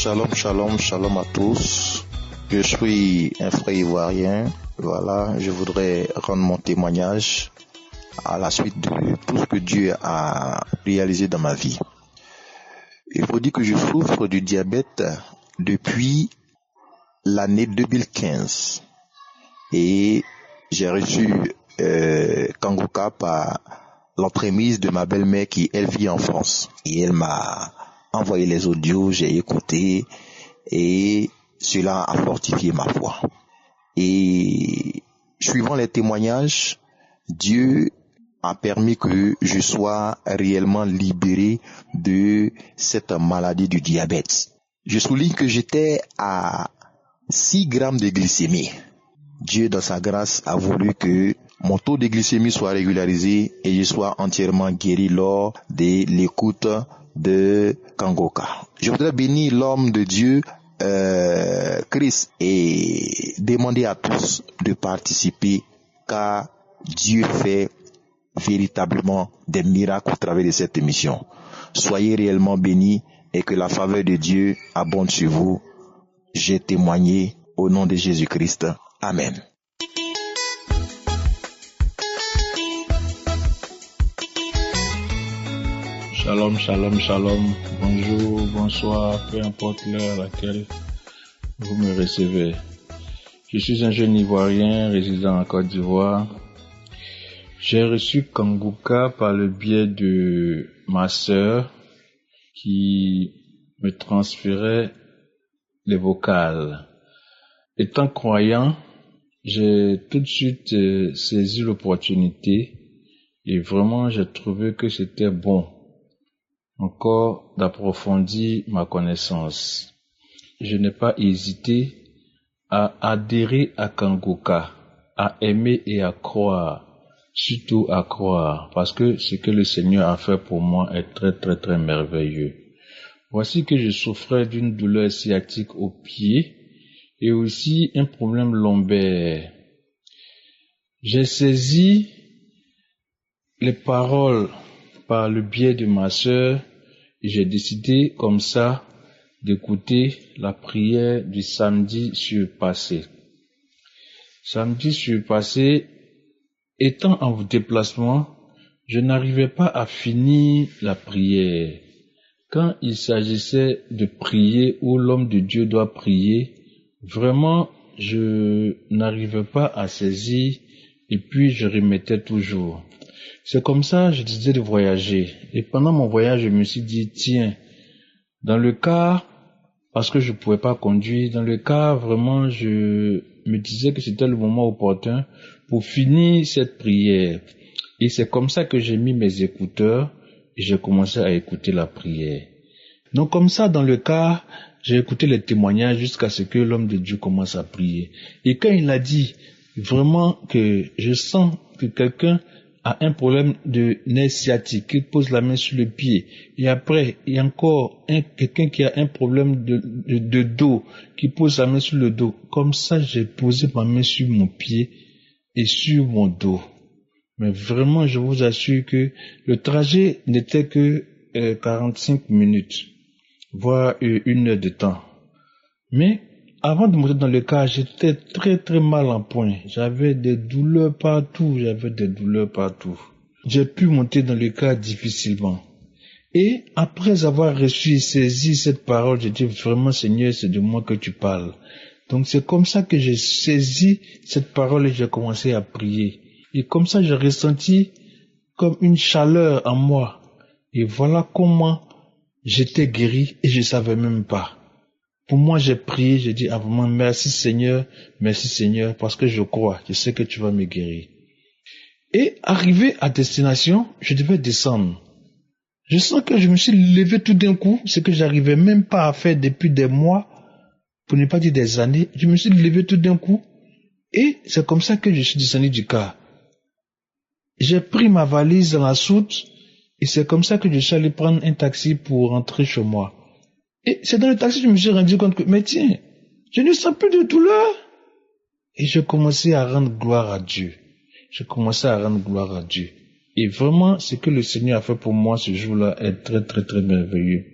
Shalom, shalom, shalom à tous. Je suis un frère ivoirien. Voilà, je voudrais rendre mon témoignage à la suite de tout ce que Dieu a réalisé dans ma vie. Il faut dire que je souffre du diabète depuis l'année 2015 et j'ai reçu Kangoka par l'entremise de ma belle-mère qui elle vit en France et elle m'a envoyé les audios, j'ai écouté et cela a fortifié ma foi. Et suivant les témoignages, Dieu a permis que je sois réellement libéré de cette maladie du diabète. Je souligne que j'étais à 6 grammes de glycémie. Dieu, dans sa grâce, a voulu que mon taux de glycémie soit régularisé et je sois entièrement guéri lors de l'écoute de Kangoka. Je voudrais bénir l'homme de Dieu, Chris, et demander à tous de participer car Dieu fait véritablement des miracles au travers de cette émission. Soyez réellement bénis et que la faveur de Dieu abonde sur vous. J'ai témoigné au nom de Jésus-Christ. Amen. Shalom, shalom, shalom. Bonjour, bonsoir, peu importe l'heure à laquelle vous me recevez. Je suis un jeune Ivoirien résidant en Côte d'Ivoire. J'ai reçu Kangoka par le biais de ma sœur qui me transférait les vocales. Étant croyant, j'ai tout de suite saisi l'opportunité et vraiment j'ai trouvé que c'était bon encore d'approfondir ma connaissance. Je n'ai pas hésité à adhérer à Kangoka, à aimer et à croire, surtout à croire, parce que ce que le Seigneur a fait pour moi est très très très merveilleux. Voici que je souffrais d'une douleur sciatique au pied et aussi un problème lombaire. J'ai saisi les paroles par le biais de ma sœur et j'ai décidé comme ça d'écouter la prière du samedi surpassé. Samedi surpassé, étant en déplacement, je n'arrivais pas à finir la prière. Quand il s'agissait de prier où l'homme de Dieu doit prier, vraiment, je n'arrivais pas à saisir et puis je remettais toujours. C'est comme ça que je décidais de voyager. Et pendant mon voyage, je me suis dit, tiens, dans le cas, parce que je ne pouvais pas conduire, dans le cas, vraiment, je me disais que c'était le moment opportun pour finir cette prière. Et c'est comme ça que j'ai mis mes écouteurs et j'ai commencé à écouter la prière. Donc comme ça, dans le cas, j'ai écouté les témoignages jusqu'à ce que l'homme de Dieu commence à prier. Et quand il a dit vraiment que je sens que quelqu'un a un problème de nerf sciatique, qui pose la main sur le pied, et après, il y a encore quelqu'un qui a un problème de dos, qui pose la main sur le dos. Comme ça, j'ai posé ma main sur mon pied et sur mon dos. Mais vraiment, je vous assure que le trajet n'était que 45 minutes, voire 1 heure de temps. Mais avant de monter dans le car, j'étais très très mal en point. J'avais des douleurs partout, J'ai pu monter dans le car difficilement. Et après avoir reçu et saisi cette parole, j'ai dit vraiment Seigneur, c'est de moi que tu parles. Donc c'est comme ça que j'ai saisi cette parole et j'ai commencé à prier. Et comme ça j'ai ressenti comme une chaleur en moi. Et voilà comment j'étais guéri et je savais même pas. Pour moi, j'ai prié, j'ai dit, vraiment, merci Seigneur, parce que je crois, je sais que tu vas me guérir. Et arrivé à destination, je devais descendre. Je sens que je me suis levé tout d'un coup, ce que j'arrivais même pas à faire depuis des mois, pour ne pas dire des années. Je me suis levé tout d'un coup, et c'est comme ça que je suis descendu du car. J'ai pris ma valise dans la soute, et c'est comme ça que je suis allé prendre un taxi pour rentrer chez moi. Et c'est dans le taxi que je me suis rendu compte que, mais tiens, je ne sens plus de douleur. Et j'ai commencé à rendre gloire à Dieu. Et vraiment, ce que le Seigneur a fait pour moi ce jour-là est très, très, très merveilleux.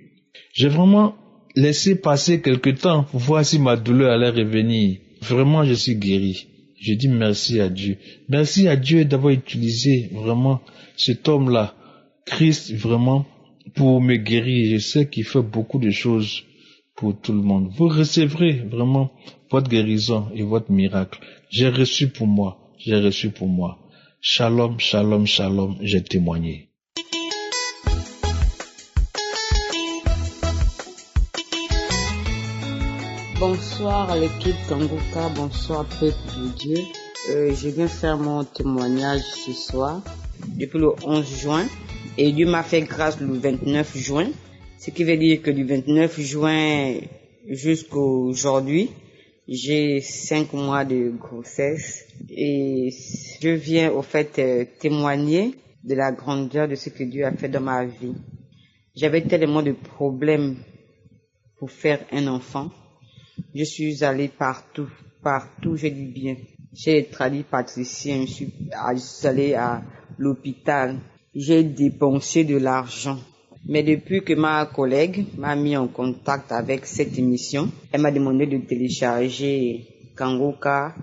J'ai vraiment laissé passer quelque temps pour voir si ma douleur allait revenir. Vraiment, je suis guéri. Je dis merci à Dieu. Merci à Dieu d'avoir utilisé vraiment cet homme-là, Christ, vraiment, pour me guérir. Je sais qu'il fait beaucoup de choses pour tout le monde. Vous recevrez vraiment votre guérison et votre miracle. J'ai reçu pour moi. J'ai reçu pour moi. Shalom, shalom, shalom, j'ai témoigné. Bonsoir à l'équipe Kanguka, bonsoir peuple de Dieu. Je viens faire mon témoignage ce soir, depuis le 11 juin. Et Dieu m'a fait grâce le 29 juin. Ce qui veut dire que du 29 juin jusqu'à aujourd'hui, j'ai 5 mois de grossesse. Et je viens au fait témoigner de la grandeur de ce que Dieu a fait dans ma vie. J'avais tellement de problèmes pour faire un enfant. Je suis allée partout, je dis bien. J'ai traduit patricien, je suis allée à l'hôpital. J'ai dépensé de l'argent. Mais depuis que ma collègue m'a mis en contact avec cette émission, elle m'a demandé de télécharger Kanguka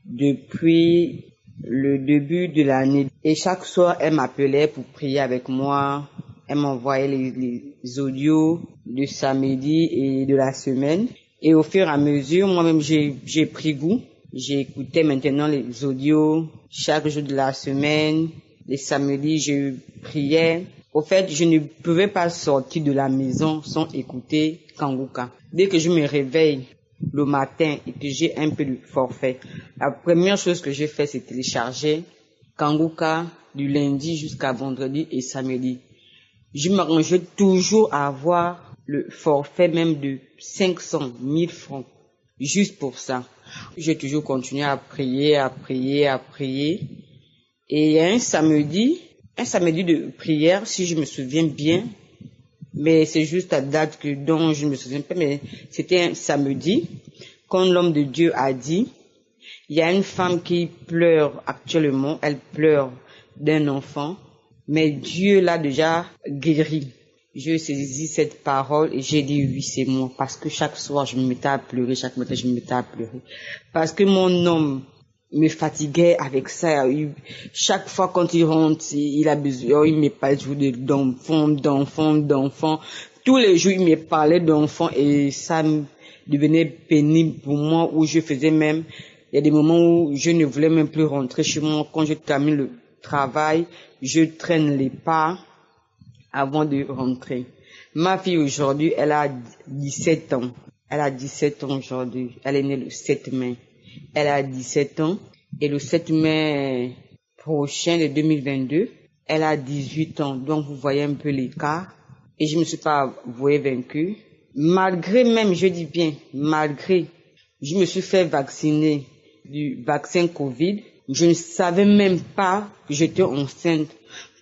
depuis le début de l'année. Et chaque soir, elle m'appelait pour prier avec moi. Elle m'envoyait les audios de samedi et de la semaine. Et au fur et à mesure, moi-même, j'ai pris goût. J'écoutais maintenant les audios chaque jour de la semaine. Les samedis, je priais. Au fait, je ne pouvais pas sortir de la maison sans écouter Kanguka. Dès que je me réveille le matin et que j'ai un peu de forfait, la première chose que j'ai fait, c'est télécharger Kanguka du lundi jusqu'à vendredi et samedi. Je m'arrangeais toujours à avoir le forfait même de 500 000 francs, juste pour ça. J'ai toujours continué à prier. Et il y a un samedi de prière, si je me souviens bien, mais c'est juste la date dont je ne me souviens pas, mais c'était un samedi, quand l'homme de Dieu a dit, il y a une femme qui pleure actuellement, elle pleure d'un enfant, mais Dieu l'a déjà guéri. Je saisis cette parole et j'ai dit oui, c'est moi. Parce que chaque soir, je me mettais à pleurer, chaque matin, je me mettais à pleurer. Parce que mon homme me fatiguait avec ça. Chaque fois quand il rentre, il a besoin, il me parle toujours d'enfants. Tous les jours, il me parlait d'enfants et ça devenait pénible pour moi, où je faisais même, il y a des moments où je ne voulais même plus rentrer chez moi. Quand je termine le travail, je traîne les pas avant de rentrer. Ma fille aujourd'hui, elle a 17 ans. Elle a 17 ans aujourd'hui. Elle est née le 7 mai. Elle a 17 ans. Et le 7 mai prochain de 2022, elle a 18 ans. Donc vous voyez un peu l'écart. Et je me suis pas avouée vaincue. Malgré même, je dis bien, malgré, je me suis fait vacciner du vaccin Covid. Je ne savais même pas que j'étais enceinte.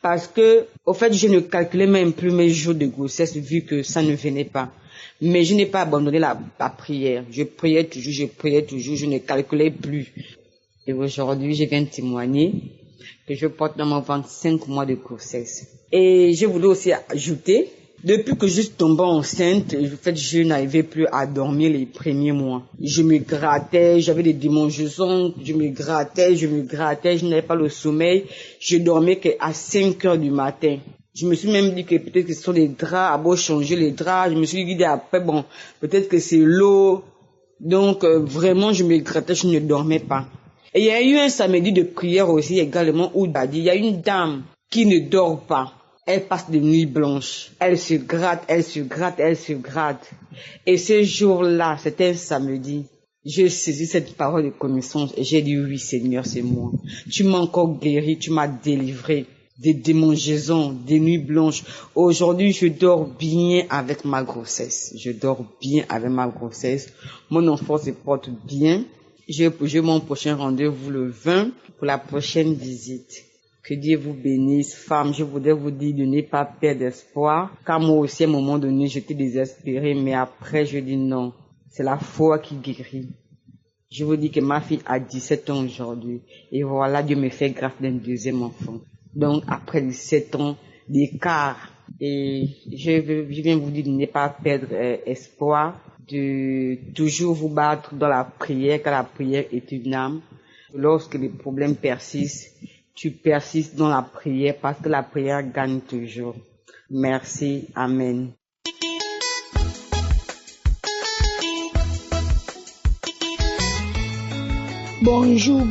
Parce que, au fait, je ne calculais même plus mes jours de grossesse vu que ça ne venait pas. Mais je n'ai pas abandonné la prière. Je priais toujours, je ne calculais plus. Et aujourd'hui, je viens témoigner que je porte dans mon ventre 5 mois de grossesse. Et je voulais aussi ajouter, depuis que je suis tombée enceinte, en fait, je n'arrivais plus à dormir les premiers mois. Je me grattais, j'avais des démangeaisons, je me grattais, je n'avais pas le sommeil. Je dormais qu'à 5 heures du matin. Je me suis même dit que peut-être que ce sont les draps, à beau changer les draps. Je me suis dit après, bon, peut-être que c'est l'eau. Donc, vraiment, je me grattais, je ne dormais pas. Et il y a eu un samedi de prière aussi également où il y a une dame qui ne dort pas. Elle passe des nuits blanches. Elle se gratte. Et ce jour-là, c'était un samedi. J'ai saisi cette parole de connaissance et j'ai dit oui Seigneur, c'est moi. Tu m'as encore guéri, tu m'as délivré des démangeaisons, des nuits blanches. Aujourd'hui, je dors bien avec ma grossesse. Mon enfant se porte bien. J'ai mon prochain rendez-vous le 20 pour la prochaine visite. Que Dieu vous bénisse. Femme, je voudrais vous dire de ne pas perdre espoir. Car moi aussi, à un moment donné, j'étais désespérée, mais après, je dis non. C'est la foi qui guérit. Je vous dis que ma fille a 17 ans aujourd'hui. Et voilà, Dieu me fait grâce d'un deuxième enfant. Donc, après 17 ans d'écart, Et je viens vous dire de ne pas perdre espoir, de toujours vous battre dans la prière, car la prière est une âme. Lorsque les problèmes persistent, tu persistes dans la prière parce que la prière gagne toujours. Merci. Amen. Bonjour,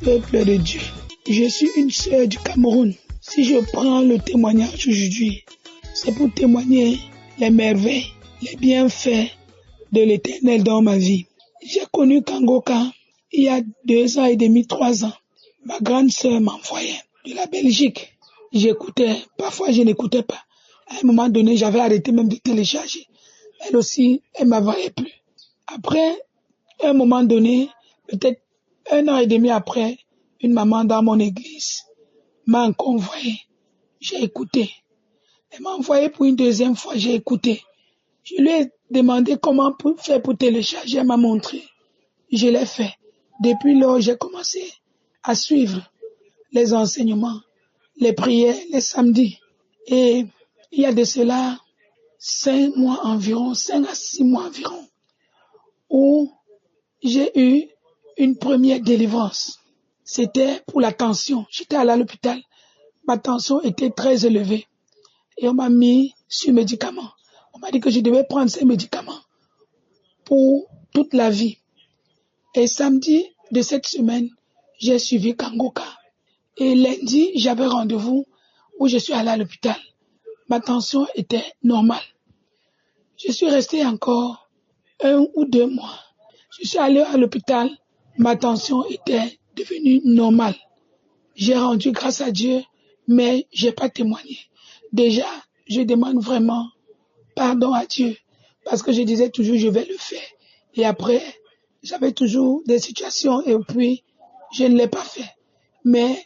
peuple de Dieu. Je suis une sœur du Cameroun. Si je prends le témoignage aujourd'hui, c'est pour témoigner les merveilles, les bienfaits de l'Éternel dans ma vie. J'ai connu Kangoka il y a 2 ans et demi, 3 ans. Ma grande sœur m'envoyait de la Belgique. J'écoutais, parfois je n'écoutais pas. À un moment donné, j'avais arrêté même de télécharger. Elle aussi, elle ne m'envoyait plus. Après, à un moment donné, peut-être 1 an et demi après, une maman dans mon église m'a encore envoyé. J'ai écouté. Elle m'a envoyé pour une 2e fois, j'ai écouté. Je lui ai demandé comment faire pour télécharger, elle m'a montré. Je l'ai fait. Depuis lors, j'ai commencé à suivre les enseignements, les prières, les samedis. Et il y a de cela 5 mois environ, 5 à 6 mois environ, où j'ai eu une première délivrance. C'était pour la tension. J'étais allé à l'hôpital. Ma tension était très élevée. Et on m'a mis sur médicaments. On m'a dit que je devais prendre ces médicaments pour toute la vie. Et samedi de cette semaine, j'ai suivi Kangoka. Et lundi, j'avais rendez-vous où je suis allé à l'hôpital. Ma tension était normale. Je suis resté encore 1 ou 2 mois. Je suis allé à l'hôpital. Ma tension était devenue normale. J'ai rendu grâce à Dieu, mais j'ai pas témoigné. Déjà, je demande vraiment pardon à Dieu parce que je disais toujours je vais le faire. Et après, j'avais toujours des situations et puis je ne l'ai pas fait. Mais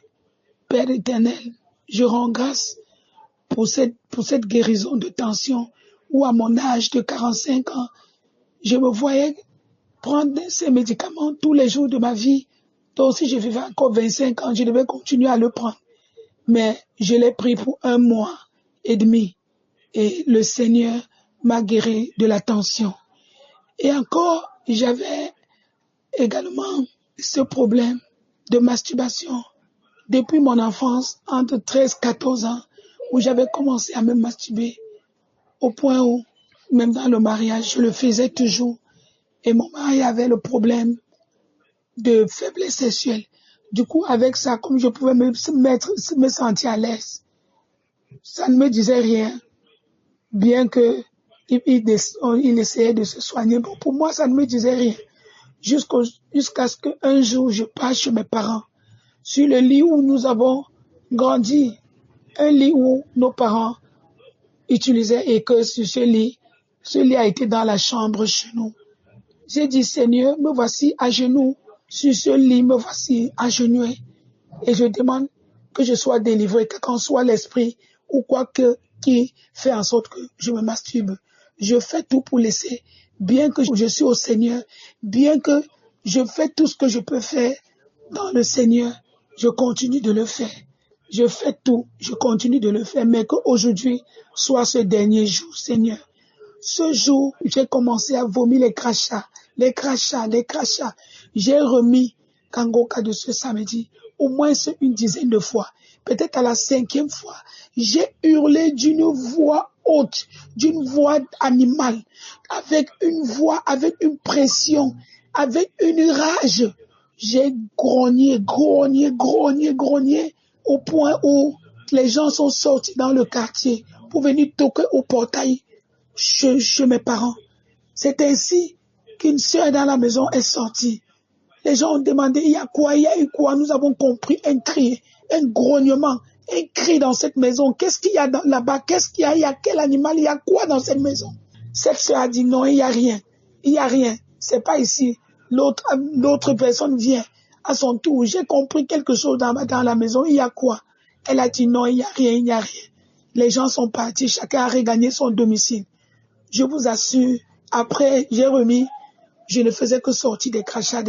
Père éternel, je rends grâce pour cette guérison de tension où à mon âge de 45 ans, je me voyais prendre ces médicaments tous les jours de ma vie. Donc si je vivais encore 25 ans, je devais continuer à le prendre. Mais je l'ai pris pour 1 mois et demi. Et le Seigneur m'a guéri de la tension. Et encore, j'avais également ce problème de masturbation depuis mon enfance, entre 13 et 14 ans, où j'avais commencé à me masturber au point où, même dans le mariage, je le faisais toujours. Et mon mari avait le problème de faiblesse sexuelle. Du coup, avec ça, comme je pouvais me sentir à l'aise, ça ne me disait rien, bien que il essayait de se soigner. Bon, pour moi, ça ne me disait rien. Jusqu'à ce qu'un jour, je passe chez mes parents, sur le lit où nous avons grandi, un lit où nos parents utilisaient et que sur ce lit a été dans la chambre chez nous. J'ai dit, Seigneur, me voici à genoux, sur ce lit, me voici agenouillé. Et je demande que je sois délivré, quel qu'en soit l'esprit ou quoi que qui fait en sorte que je me masturbe. Je fais tout pour laisser, bien que je suis au Seigneur, bien que je fais tout ce que je peux faire dans le Seigneur, je continue de le faire. Je fais tout, je continue de le faire, mais qu'aujourd'hui soit ce dernier jour, Seigneur. Ce jour, j'ai commencé à vomir les crachats. J'ai remis Kangoka de ce samedi, au moins une dizaine de fois. Peut-être à la 5e fois, j'ai hurlé d'une voix haute, d'une voix animale, avec une voix, avec une pression, avec une rage. J'ai grogné, au point où les gens sont sortis dans le quartier pour venir toquer au portail chez mes parents. C'est ainsi qu'une sœur dans la maison est sortie. Les gens ont demandé, il y a eu quoi? Nous avons compris un cri, un grognement, un cri dans cette maison. Qu'est-ce qu'il y a là-bas? Qu'est-ce qu'il y a? Il y a quel animal? Il y a quoi dans cette maison? Cette sœur a dit non, il n'y a rien. C'est pas ici. L'autre personne vient à son tour. J'ai compris quelque chose dans la maison. Il y a quoi? Elle a dit non, il n'y a rien. Les gens sont partis. Chacun a regagné son domicile. Je vous assure, après, j'ai remis. Je ne faisais que sortir des crachats,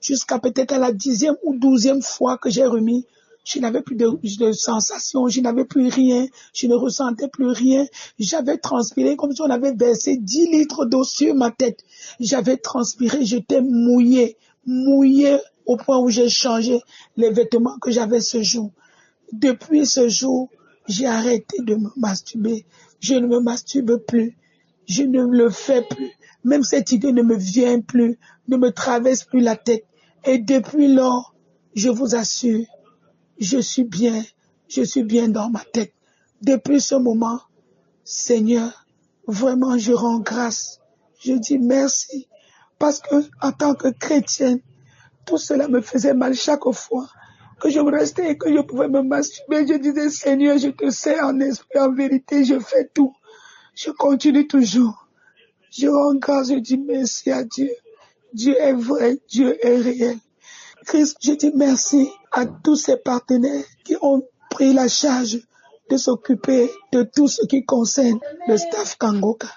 jusqu'à peut-être à la 10e ou 12e fois que j'ai remis. Je n'avais plus de sensations, je n'avais plus rien, je ne ressentais plus rien. J'avais transpiré comme si on avait versé 10 litres d'eau sur ma tête. J'avais transpiré, j'étais mouillé au point où j'ai changé les vêtements que j'avais ce jour. Depuis ce jour, j'ai arrêté de me masturber. Je ne me masturbe plus. Je ne le fais plus. Même cette idée ne me vient plus, ne me traverse plus la tête. Et depuis lors, je vous assure, je suis bien dans ma tête. Depuis ce moment, Seigneur, vraiment je rends grâce. Je dis merci. Parce que en tant que chrétienne, tout cela me faisait mal chaque fois que je restais et que je pouvais me masturber. Je disais, Seigneur, je te sais en esprit, en vérité, je fais tout. Je continue toujours. Je rends grâce, je dis merci à Dieu. Dieu est vrai, Dieu est réel. Christ, je dis merci à tous ces partenaires qui ont pris la charge de s'occuper de tout ce qui concerne le staff Kangoka.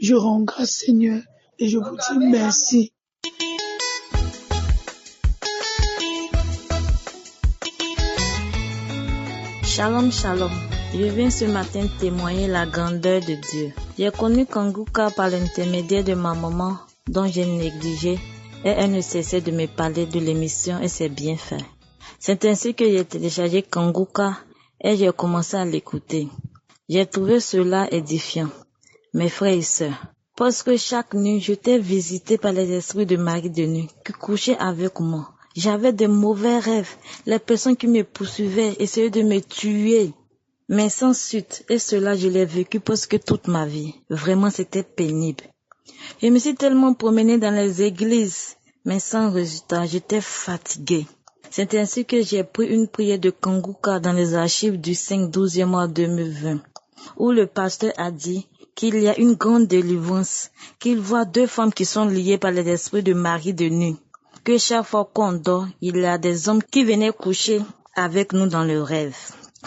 Je rends grâce, Seigneur, et je vous dis merci. Shalom, shalom. Je viens ce matin témoigner la grandeur de Dieu. J'ai connu Kanguka par l'intermédiaire de ma maman, dont j'ai négligé, et elle ne cessait de me parler de l'émission et ses bienfaits. C'est ainsi que j'ai téléchargé Kanguka et j'ai commencé à l'écouter. J'ai trouvé cela édifiant. Mes frères et sœurs, parce que chaque nuit, j'étais visité par les esprits de mari de nuit qui couchaient avec moi. J'avais de mauvais rêves. Les personnes qui me poursuivaient essayaient de me tuer. Mais sans suite, et cela je l'ai vécu presque toute ma vie. Vraiment, c'était pénible. Je me suis tellement promenée dans les églises, mais sans résultat, j'étais fatiguée. C'est ainsi que j'ai pris une prière de Kanguka dans les archives du 5/12 mois 2020, où le pasteur a dit qu'il y a une grande délivrance, qu'il voit 2 femmes qui sont liées par les esprits de mari de nuit, que chaque fois qu'on dort, il y a des hommes qui venaient coucher avec nous dans le rêve.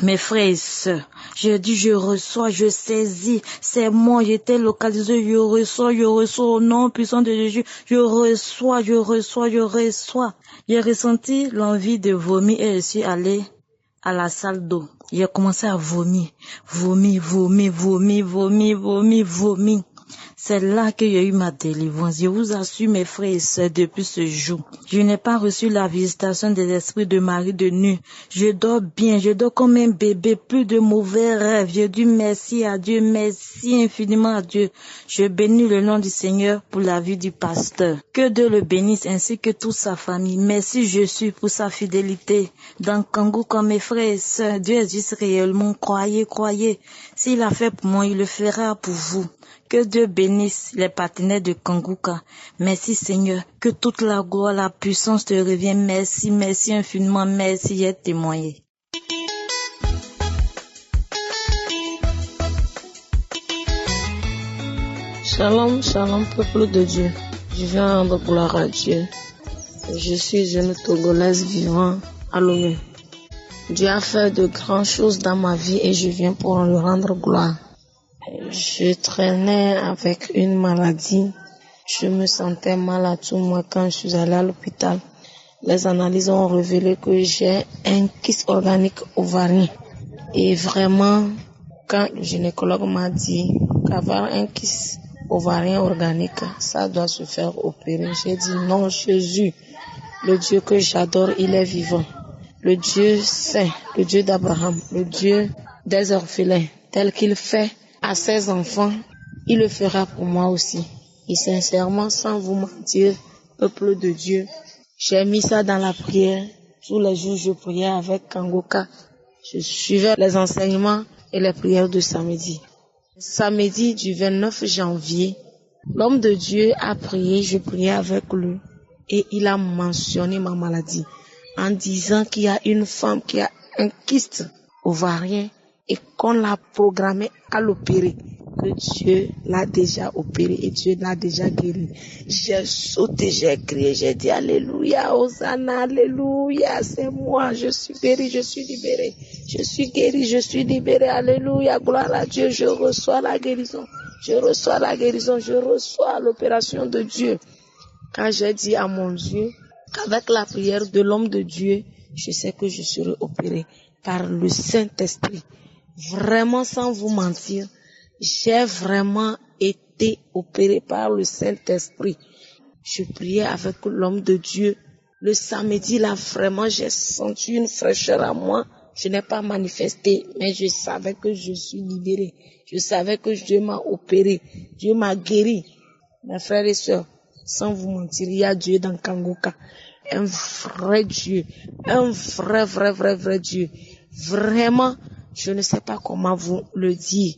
Mes frères et sœurs, je dis, je reçois, je saisis, c'est moi, j'étais localisé, je reçois au nom puissant de Jésus, je reçois. J'ai ressenti l'envie de vomir et je suis allée à la salle d'eau. J'ai commencé à vomir. C'est là que j'ai eu ma délivrance. Je vous assure, mes frères et sœurs, depuis ce jour, je n'ai pas reçu la visitation des esprits de mari de nuit. Je dors bien, je dors comme un bébé, plus de mauvais rêves. Je dis merci à Dieu, merci infiniment à Dieu. Je bénis le nom du Seigneur pour la vie du pasteur. Que Dieu le bénisse ainsi que toute sa famille. Merci Jésus pour sa fidélité. Dans Kanguka, mes frères et sœurs, Dieu existe réellement. Croyez. S'il a fait pour moi, il le fera pour vous. Que Dieu bénisse les partenaires de Kanguka. Merci Seigneur. Que toute la gloire, la puissance te revienne. Merci infiniment. Merci, j'ai témoigné. Shalom, peuple de Dieu. Je viens rendre gloire à Dieu. Je suis une Togolaise vivant à Lomé. Dieu a fait de grandes choses dans ma vie et je viens pour lui rendre gloire. Je traînais avec une maladie. Je me sentais mal à tout moi quand je suis allée à l'hôpital. Les analyses ont révélé que j'ai un kyste organique ovarien. Et vraiment, quand le gynécologue m'a dit qu'avoir un kyste ovarien organique, ça doit se faire opérer, j'ai dit non, Jésus, le Dieu que j'adore, il est vivant. Le Dieu saint, le Dieu d'Abraham, le Dieu des orphelins, tel qu'il fait à ses enfants, il le fera pour moi aussi. Et sincèrement, sans vous mentir, peuple de Dieu, j'ai mis ça dans la prière. Tous les jours, je priais avec Kanguka. Je suivais les enseignements et les prières de samedi. Samedi du 29 janvier, l'homme de Dieu a prié, je priais avec lui. Et il a mentionné ma maladie en disant qu'il y a une femme qui a un kyste ovarien et qu'on l'a programmé à l'opérer, que Dieu l'a déjà opéré et Dieu l'a déjà guéri. J'ai sauté, j'ai crié, j'ai dit alléluia, Hosanna, alléluia, c'est moi, je suis guéri, je suis libéré, je suis guéri, je suis libéré, alléluia, gloire à Dieu, je reçois la guérison, je reçois l'opération de Dieu. Quand j'ai dit à mon Dieu qu'avec la prière de l'homme de Dieu, je sais que je serai opérée par le Saint-Esprit. Vraiment, sans vous mentir, j'ai vraiment été opérée par le Saint-Esprit. Je priais avec l'homme de Dieu. Le samedi, là, vraiment, j'ai senti une fraîcheur à moi. Je n'ai pas manifesté, mais je savais que je suis libérée. Je savais que Dieu m'a opérée. Dieu m'a guéri. Mes frères et sœurs, sans vous mentir, il y a Dieu dans Kangoka. Un vrai Dieu. Un vrai Dieu. Vraiment, je ne sais pas comment vous le dire,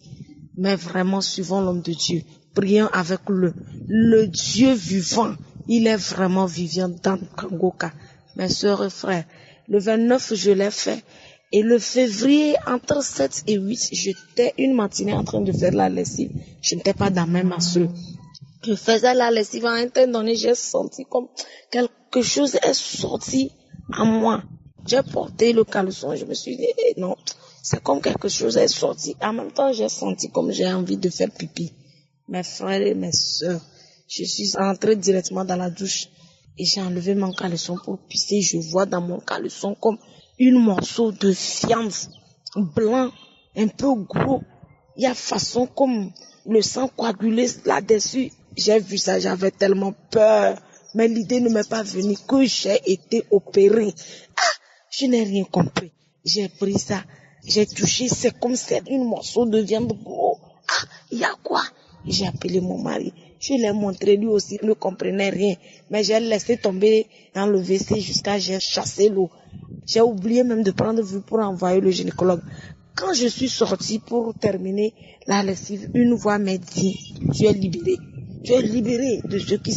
mais vraiment, suivons l'homme de Dieu. Prions avec le Dieu vivant. Il est vraiment vivant dans Kangoka. Mes sœurs et frères, le 29, je l'ai fait. Et le février, entre 7 et 8, j'étais une matinée en train de faire la lessive. Je n'étais pas dans mes masseaux. Je faisais la lessive. À un temps donné, j'ai senti comme quelque chose est sorti à moi. J'ai porté le caleçon. Je me suis dit, non, c'est comme quelque chose est sorti. En même temps, j'ai senti comme j'ai envie de faire pipi. Mes frères et mes sœurs, je suis entrée directement dans la douche et j'ai enlevé mon caleçon pour pisser. Je vois dans mon caleçon comme une morceau de viande blanc, un peu gros. Il y a façon comme le sang coagulé là-dessus. J'ai vu ça, j'avais tellement peur. Mais l'idée ne m'est pas venue que j'ai été opérée. Je n'ai rien compris. J'ai pris ça, j'ai touché, c'est comme c'est une morceau de viande gros. Il y a quoi? J'ai appelé mon mari. Je l'ai montré, lui aussi ne comprenait rien. Mais j'ai laissé tomber dans le WC jusqu'à j'ai chassé l'eau. J'ai oublié même de prendre vue pour envoyer le gynécologue. Quand je suis sortie pour terminer la lessive, une voix m'a dit, tu es libérée. Tu es libérée de ce qui...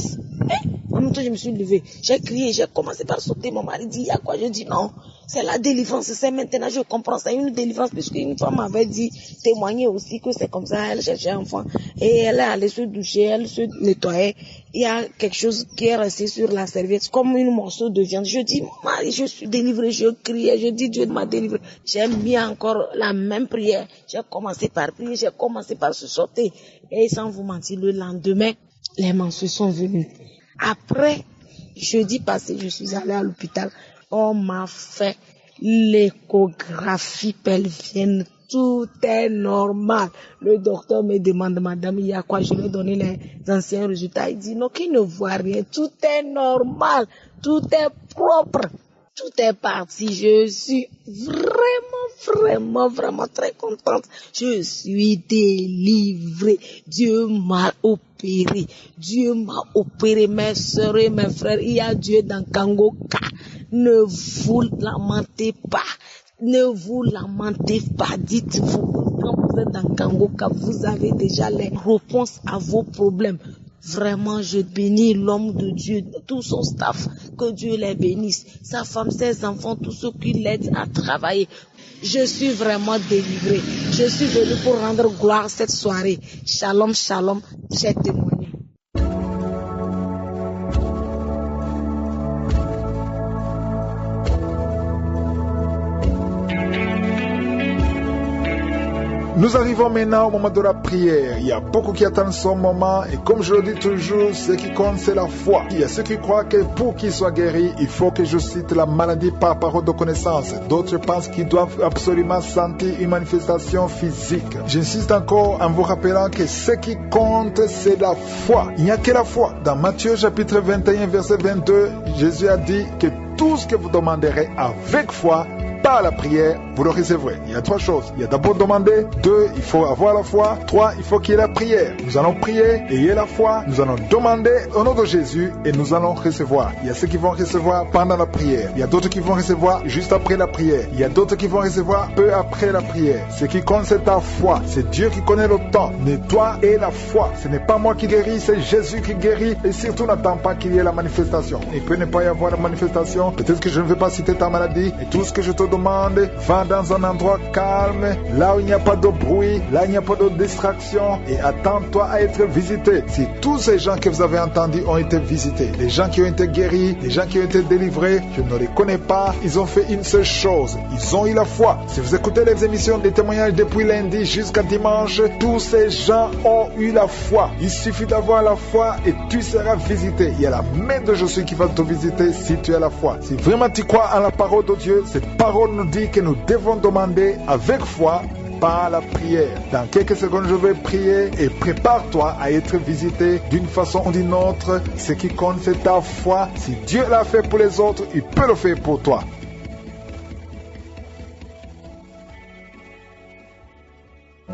En même temps, je me suis levée. J'ai crié, j'ai commencé par sauter. Mon mari dit, il y a quoi? Je dis non. C'est la délivrance. C'est maintenant, je comprends. C'est une délivrance puisqu'une femme m'avait dit, témoigner aussi que c'est comme ça. Elle cherchait un enfant. Et elle est allée se doucher, elle se nettoyait. Il y a quelque chose qui est resté sur la serviette, comme une morceau de viande. Je dis, mon mari, je suis délivrée. Je criais, je dis, Dieu m'a délivrée. J'ai mis encore la même prière. J'ai commencé par prier, j'ai commencé par se sauter. Et sans vous mentir, le lendemain, les menstrues sont venues. Après, jeudi passé, je suis allée à l'hôpital. On m'a fait l'échographie pelvienne. Tout est normal. Le docteur me demande, madame, il y a quoi? Je lui ai donné les anciens résultats. Il dit, non, qu'il ne voit rien. Tout est normal. Tout est propre. Tout est parti. Je suis vraiment très contente. Je suis délivrée. Dieu m'a opéré. Dieu m'a opéré. Mes sœurs et mes frères, il y a Dieu dans Kangoka. Ne vous lamentez pas. Ne vous lamentez pas. Dites-vous, quand vous êtes dans Kangoka, vous avez déjà les réponses à vos problèmes. Vraiment, je bénis l'homme de Dieu, tout son staff, que Dieu les bénisse, sa femme, ses enfants, tous ceux qui l'aident à travailler. Je suis vraiment délivrée. Je suis venue pour rendre gloire cette soirée. Shalom, shalom, j'ai témoigné. Nous arrivons maintenant au moment de la prière. Il y a beaucoup qui attendent son moment et comme je le dis toujours, ce qui compte c'est la foi. Il y a ceux qui croient que pour qu'ils soient guéris, il faut que je cite la maladie par parole de connaissance. D'autres pensent qu'ils doivent absolument sentir une manifestation physique. J'insiste encore en vous rappelant que ce qui compte c'est la foi. Il n'y a que la foi. Dans Matthieu chapitre 21 verset 22, Jésus a dit que tout ce que vous demanderez avec foi, par la prière, vous le recevrez. Il y a 3 choses. Il y a d'abord demander. 2, il faut avoir la foi. 3, il faut qu'il y ait la prière. Nous allons prier, ayez la foi. Nous allons demander au nom de Jésus et nous allons recevoir. Il y a ceux qui vont recevoir pendant la prière. Il y a d'autres qui vont recevoir juste après la prière. Il y a d'autres qui vont recevoir peu après la prière. Ce qui compte, c'est ta foi. C'est Dieu qui connaît le temps. Mais toi et la foi. Ce n'est pas moi qui guéris, c'est Jésus qui guérit. Et surtout, n'attends pas qu'il y ait la manifestation. Il peut ne pas y avoir la manifestation. Peut-être que je ne vais pas citer ta maladie. Et tout ce que je te donne demande, va dans un endroit calme, là où il n'y a pas de bruit, là où il n'y a pas de distraction, et attends-toi à être visité. Si tous ces gens que vous avez entendus ont été visités, les gens qui ont été guéris, les gens qui ont été délivrés, je ne les connais pas, ils ont fait une seule chose, ils ont eu la foi. Si vous écoutez les émissions des témoignages depuis lundi jusqu'à dimanche, tous ces gens ont eu la foi. Il suffit d'avoir la foi et tu seras visité. Il y a la main de Jésus qui va te visiter si tu as la foi. Si vraiment tu crois en la parole de Dieu, cette parole nous dit que nous devons demander avec foi par la prière. Dans quelques secondes, je vais prier et prépare-toi à être visité d'une façon ou d'une autre. Ce qui compte, c'est ta foi. Si Dieu l'a fait pour les autres, il peut le faire pour toi.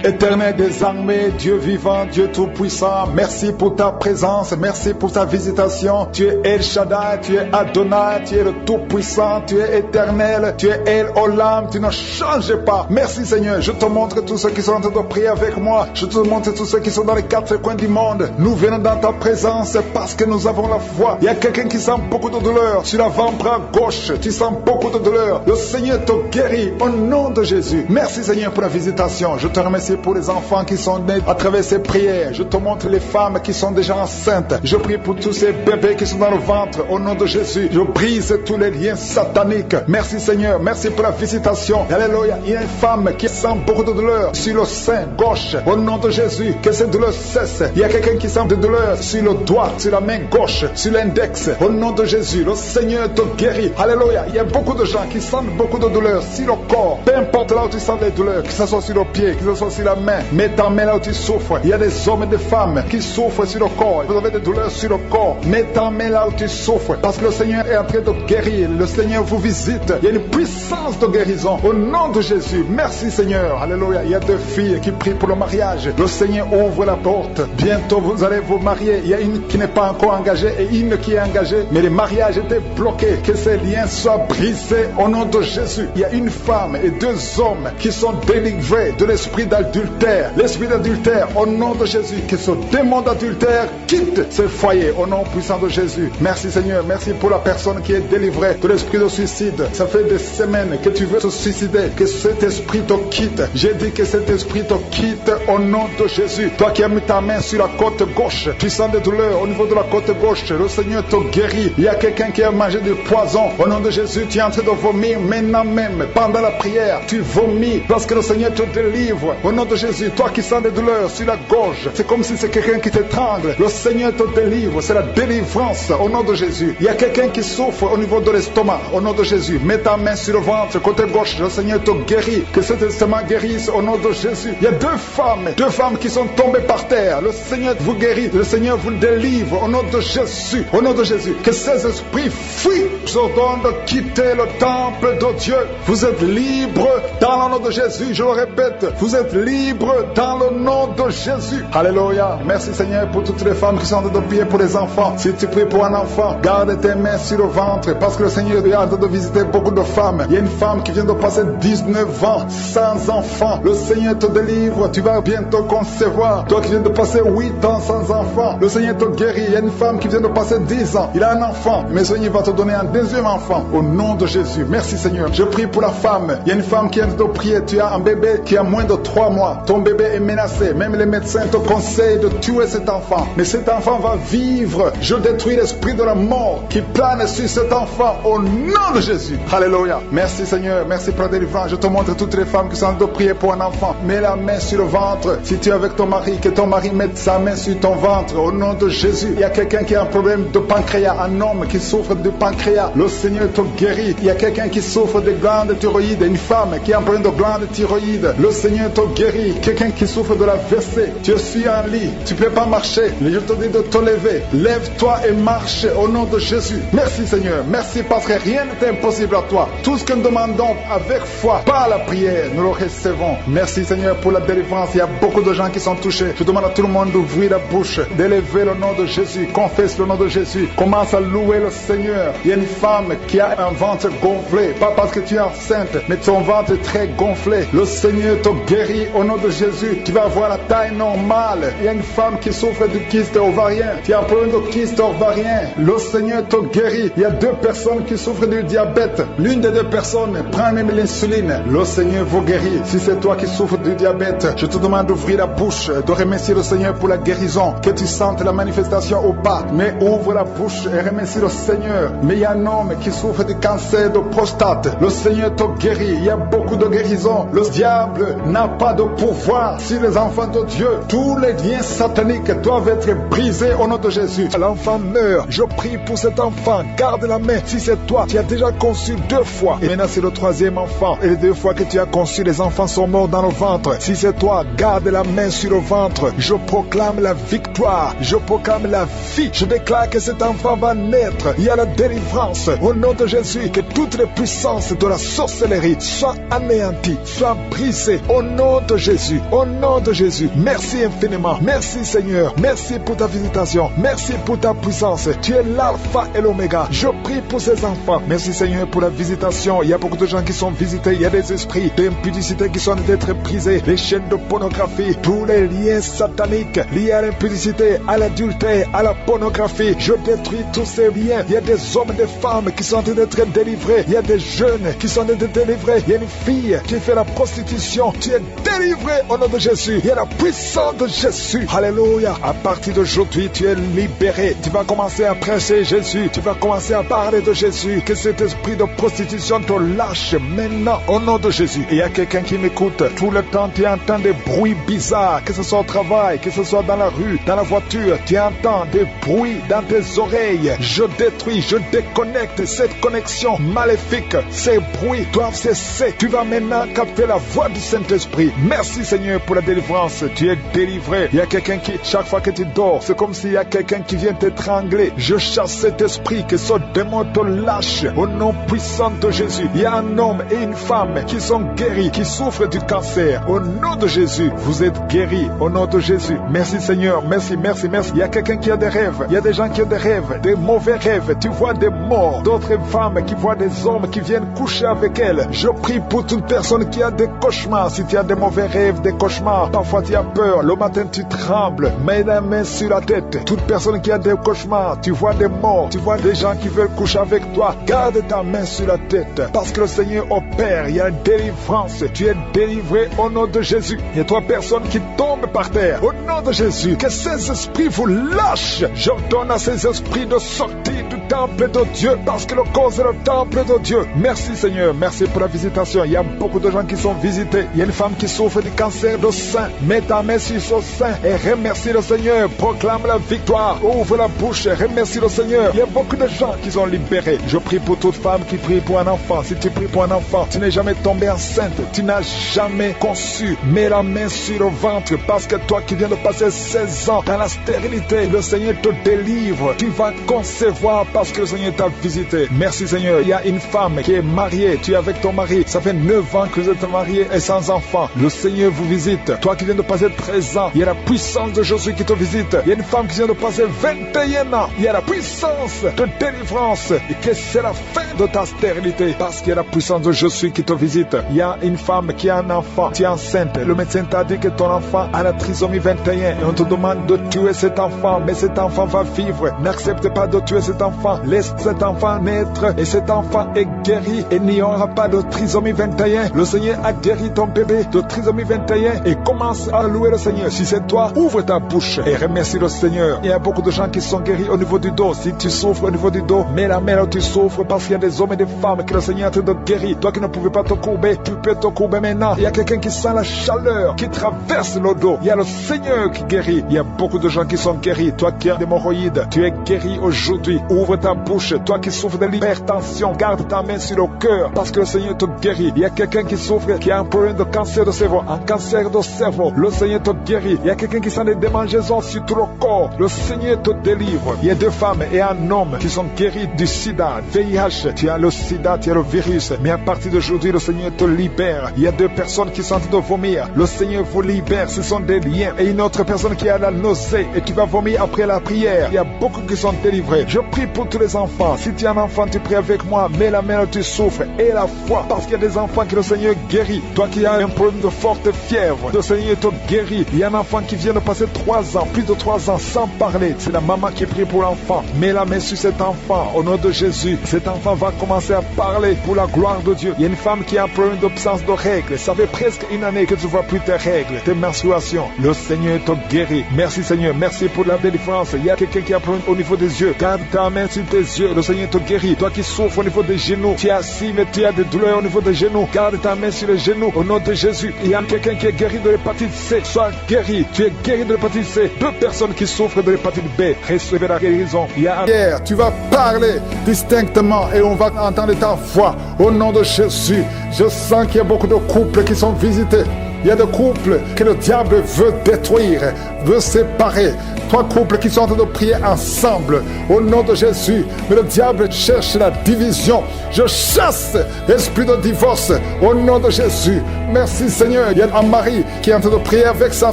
Éternel des armées, Dieu vivant, Dieu tout-puissant, merci pour ta présence, merci pour ta visitation. Tu es El Shaddai, tu es Adonai, tu es le tout-puissant, tu es éternel, tu es El Olam, tu ne changes pas. Merci Seigneur, je te montre tous ceux qui sont en train de prier avec moi, je te montre tous ceux qui sont dans les quatre coins du monde. Nous venons dans ta présence parce que nous avons la foi. Il y a quelqu'un qui sent beaucoup de douleur sur l'avant-bras gauche, tu sens beaucoup de douleur. Le Seigneur te guérit au nom de Jésus. Merci Seigneur pour la visitation, je te remercie pour les enfants qui sont nés à travers ces prières. Je te montre les femmes qui sont déjà enceintes. Je prie pour tous ces bébés qui sont dans le ventre. Au nom de Jésus, je brise tous les liens sataniques. Merci Seigneur, merci pour la visitation. Alléluia. Il y a une femme qui sent beaucoup de douleur sur le sein gauche. Au nom de Jésus, que cette douleur cesse. Il y a quelqu'un qui sent de douleur sur le doigt, sur la main gauche, sur l'index. Au nom de Jésus, le Seigneur te guérit. Alléluia. Il y a beaucoup de gens qui sentent beaucoup de douleur sur le corps. Peu importe là où tu sens les douleurs, que ce soit sur le pied, que ce soit sur la main, mets ta main là où tu souffres. Il y a des hommes et des femmes qui souffrent sur le corps. Vous avez des douleurs sur le corps, mets ta main là où tu souffres, parce que le Seigneur est en train de guérir. Le Seigneur vous visite. Il y a une puissance de guérison au nom de Jésus. Merci Seigneur. Alléluia. Il y a deux filles qui prient pour le mariage. Le Seigneur ouvre la porte. Bientôt vous allez vous marier. Il y a une qui n'est pas encore engagée et une qui est engagée, mais le mariage était bloqué. Que ces liens soient brisés au nom de Jésus. Il y a une femme et deux hommes qui sont délivrés de l'esprit d'adultère. L'esprit d'adultère, au nom de Jésus, que ce démon d'adultère quitte ce foyer, au nom puissant de Jésus. Merci Seigneur, merci pour la personne qui est délivrée de l'esprit de suicide. Ça fait des semaines que tu veux te suicider, que cet esprit te quitte. J'ai dit que cet esprit te quitte au nom de Jésus. Toi qui as mis ta main sur la côte gauche, tu sens des douleurs au niveau de la côte gauche, le Seigneur te guérit. Il y a quelqu'un qui a mangé du poison, au nom de Jésus, tu es en train de vomir maintenant même, pendant la prière, tu vomis parce que le Seigneur te délivre. Au nom de Jésus, toi qui sens des douleurs sur la gorge, c'est comme si c'est quelqu'un qui t'étrangle. Le Seigneur te délivre, c'est la délivrance au nom de Jésus. Il y a quelqu'un qui souffre au niveau de l'estomac, au nom de Jésus. Mets ta main sur le ventre, côté gauche, le Seigneur te guérit. Que cet estomac guérisse au nom de Jésus. Il y a deux femmes qui sont tombées par terre. Le Seigneur vous guérit, le Seigneur vous délivre au nom de Jésus. Au nom de Jésus, que ces esprits fuient. Je ordonne de quitter le temple de Dieu. Vous êtes libres dans le nom de Jésus. Je le répète, vous êtes libres dans le nom de Jésus. Alléluia. Merci Seigneur pour toutes les femmes qui sont en train de prier pour les enfants. Si tu pries pour un enfant, garde tes mains sur le ventre, parce que le Seigneur est en train de visiter beaucoup de femmes. Il y a une femme qui vient de passer 19 ans sans enfant. Le Seigneur te délivre. Tu vas bientôt concevoir. Toi qui viens de passer 8 ans sans enfant, le Seigneur te guérit. Il y a une femme qui vient de passer 10 ans. Il a un enfant, mais le Seigneur va te donner un deuxième enfant au nom de Jésus. Merci Seigneur. Je prie pour la femme. Il y a une femme qui vient de prier. Tu as un bébé qui a moins de 3 mois. Ton bébé est menacé. Même les médecins te conseillent de tuer cet enfant. Mais cet enfant va vivre. Je détruis l'esprit de la mort qui plane sur cet enfant au nom de Jésus. Alléluia. Merci Seigneur. Merci pour la délivrance. Je te montre toutes les femmes qui sont en train de prier pour un enfant. Mets la main sur le ventre. Si tu es avec ton mari, que ton mari mette sa main sur ton ventre au nom de Jésus. Il y a quelqu'un qui a un problème de pancréas, un homme qui souffre de pancréas. Le Seigneur te guérit. Il y a quelqu'un qui souffre de glandes thyroïdes, une femme qui a un problème de glandes thyroïdes. Le Seigneur te guérit. Quelqu'un qui souffre de la WC, tu suis en lit, tu ne peux pas marcher. Je te dis de te lever. Lève-toi et marche au nom de Jésus. Merci Seigneur. Merci parce que rien n'est impossible à toi. Tout ce que nous demandons avec foi, par la prière, nous le recevons. Merci Seigneur pour la délivrance. Il y a beaucoup de gens qui sont touchés. Je demande à tout le monde d'ouvrir la bouche, d'élever le nom de Jésus. Confesse le nom de Jésus. Commence à louer le Seigneur. Il y a une femme qui a un ventre gonflé. Pas parce que tu es enceinte, mais ton ventre est très gonflé. Le Seigneur te guérit au nom de Jésus. Tu vas avoir la taille normale. Il y a une femme qui souffre de kyste ovarien. Tu as un problème de kyste ovarien. Le Seigneur te guérit. Il y a 2 personnes qui souffrent du diabète. L'une des 2 personnes prend même l'insuline. Le Seigneur vous guérit. Si c'est toi qui souffres du diabète, je te demande d'ouvrir la bouche, de remercier le Seigneur pour la guérison. Que tu sentes la manifestation ou pas. Mais ouvre la bouche et remercie le Seigneur. Mais il y a un homme qui souffre du cancer de prostate. Le Seigneur te guérit. Il y a beaucoup de guérisons. Le diable n'a pas de pouvoir sur les enfants de Dieu. Tous les liens sataniques doivent être brisés au nom de Jésus. L'enfant meurt. Je prie pour cet enfant. Garde la main. Si c'est toi, tu as déjà conçu 2 fois. Et maintenant c'est le 3e enfant. Et les 2 fois que tu as conçu, les enfants sont morts dans le ventre. Si c'est toi, garde la main sur le ventre. Je proclame la victoire. Je proclame la vie. Je déclare que cet enfant va naître. Il y a la délivrance. Au nom de Jésus, que toutes les puissances de la sorcellerie soient anéanties, soient brisées. Au nom de Jésus. Au nom de Jésus. Merci infiniment. Merci Seigneur. Merci pour ta visitation. Merci pour ta puissance. Tu es l'alpha et l'oméga. Je prie pour ces enfants. Merci Seigneur pour la visitation. Il y a beaucoup de gens qui sont visités. Il y a des esprits d'impudicité qui sont d'être brisés. Les chaînes de pornographie, tous les liens sataniques liés à l'impudicité, à l'adultère, à la pornographie. Je détruis tous ces liens. Il y a des hommes et des femmes qui sont en train d'être délivrés. Il y a des jeunes qui sont en train d'être délivrés. Il y a une fille qui fait la prostitution. Tu es délivré au nom de Jésus. Il y a la puissance de Jésus. Alléluia. À partir d'aujourd'hui, tu es libéré. Tu vas commencer à prêcher Jésus. Tu vas commencer à parler de Jésus. Que cet esprit de prostitution te lâche maintenant au nom de Jésus. Et il y a quelqu'un qui m'écoute. Tout le temps, tu entends des bruits bizarres. Que ce soit au travail, que ce soit dans la rue, dans la voiture. Tu entends des bruits dans tes oreilles. Je détruis, je déconnecte cette connexion maléfique. Ces bruits doivent cesser. Tu vas maintenant capter la voix du Saint-Esprit. Merci Seigneur pour la délivrance. Tu es délivré. Il y a quelqu'un qui, chaque fois que tu dors, c'est comme s'il y a quelqu'un qui vient t'étrangler. Je chasse cet esprit, que ce démon te lâche au nom puissant de Jésus. Il y a un homme et une femme qui sont guéris, qui souffrent du cancer. Au nom de Jésus, vous êtes guéris. Au nom de Jésus. Merci Seigneur. Merci, merci, merci. Il y a quelqu'un qui a des rêves. Il y a des gens qui ont des rêves, des mauvais rêves. Tu vois des morts. D'autres femmes qui voient des hommes qui viennent coucher avec elles. Je prie pour toute personne qui a des cauchemars. Si tu as des mauvais rêves, des cauchemars, parfois tu as peur. Le matin tu trembles. Mets la main sur la tête. Toute personne qui a des cauchemars, tu vois des morts, tu vois des gens qui veulent coucher avec toi. Garde ta main sur la tête. Parce que le Seigneur opère. Il y a une délivrance. Tu es délivré au nom de Jésus. Il y a 3 personnes qui tombent par terre. Au nom de Jésus. Que ces esprits vous lâchent. J'ordonne à ces esprits de sortir du temple de Dieu. Parce que le corps est le temple de Dieu. Merci Seigneur. Merci pour la visitation. Il y a beaucoup de gens qui sont visités. Il y a une femme qui souffre du cancer de sein. Mets ta main sur son sein et remercie le Seigneur. Proclame la victoire. Ouvre la bouche et remercie le Seigneur. Il y a beaucoup de gens qui sont libérés. Je prie pour toute femme qui prie pour un enfant. Si tu pries pour un enfant, tu n'es jamais tombé enceinte. Tu n'as jamais conçu. Mets la main sur le ventre parce que toi qui viens de passer 16 ans dans la stérilité, le Seigneur te délivre. Tu vas concevoir parce que le Seigneur t'a visité. Merci Seigneur. Il y a une femme qui est mariée. Tu es avec ton mari. Ça fait 9 ans que vous êtes mariés et sans enfant. Le Seigneur vous visite. Toi qui viens de passer 13 ans, il y a la puissance de Jésus qui te visite. Il y a une femme qui vient de passer 21 ans. Il y a la puissance de délivrance. Et que c'est la fin de ta stérilité parce qu'il y a la puissance de Jésus qui te visite. Il y a une femme qui a un enfant. Tu es enceinte. Le médecin t'a dit que ton enfant a la trisomie 21 et on te demande de tuer cet enfant. Mais cet enfant va vivre. N'accepte pas de tuer cet enfant. Laisse cet enfant naître et cet enfant est guéri et il n'y aura pas de trisomie 21. Le Seigneur a guéri ton bébé de trisomie 21 et commence à louer le Seigneur. Si c'est toi, ouvre ta bouche et remercie le Seigneur. Il y a beaucoup de gens qui sont guéris au niveau du dos. Si tu souffres au niveau du dos, mets la main là où tu souffres parce qu'il y a des hommes et des femmes que le Seigneur est en train de guérir. Toi qui ne pouvais pas te courber, tu peux te courber maintenant. Il y a quelqu'un qui sent la chaleur qui traverse le dos. Il y a le Seigneur qui guérit. Il y a beaucoup de gens qui sont guéris. Toi qui as des hémorroïdes, tu es guéri aujourd'hui. Ouvre ta bouche. Toi qui souffres de l'hypertension, garde ta main sur le cœur parce que le Seigneur te guérit. Il y a quelqu'un qui souffre, qui a un problème de cancer de cerveau, un cancer de cerveau. Le Seigneur te guérit. Il y a quelqu'un qui sent des démangeaisons sur tout le corps. Le Seigneur te délivre. Il y a 2 femmes et un homme qui sont guéris du sida, VIH. tu as le sida, tu as le virus. Mais à partir d'aujourd'hui, le Seigneur te libère. Il y a 2 personnes qui sont en train de vomir. Le Seigneur vous libère, ce sont des liens. Et une autre personne qui a la nausée et qui va vomir après la prière. Il y a beaucoup qui sont délivrés. Je prie pour tous les enfants. Si tu es un enfant, tu pries avec moi. Mets la main où tu souffres et la foi. Parce qu'il y a des enfants que le Seigneur guérit. Toi qui as un problème de forte fièvre, le Seigneur te guérit. Il y a un enfant qui vient de passer 3 ans, plus de 3 ans sans parler. C'est la maman qui prie pour l'enfant. Mets la main sur cet enfant au nom de Jésus. Cet enfant va commencer à parler pour la gloire de Dieu. Il y a une femme qui a un problème d'absence de règles. Ça fait presque une année que tu ne vois plus tes règles, tes menstruations. Le Seigneur te guérit. Merci Seigneur. Merci pour la délivrance. Il y a quelqu'un qui a un problème au niveau des yeux. Garde ta main sur tes yeux. Le Seigneur te guérit. Toi qui souffres au niveau des genoux, tu es assis mais tu as des douleurs au niveau des genoux. Garde ta main sur les genoux au nom de Jésus. Il y a quelqu'un qui est guéri de l'hépatite C. Sois guéri. Tu es guéri de l'hépatite C. 2 personnes qui souffrent de l'hépatite B. Recevez la guérison. Il y a hier, tu vas parler distinctement et on va entendre ta voix au nom de Jésus. Je sens qu'il y a beaucoup de couples qui sont visités. Il y a des couples que le diable veut détruire, veut séparer. 3 couples qui sont en train de prier ensemble au nom de Jésus. Mais le diable cherche la division. Je chasse l'esprit de divorce au nom de Jésus. Merci Seigneur. Il y a un mari qui est en train de prier avec sa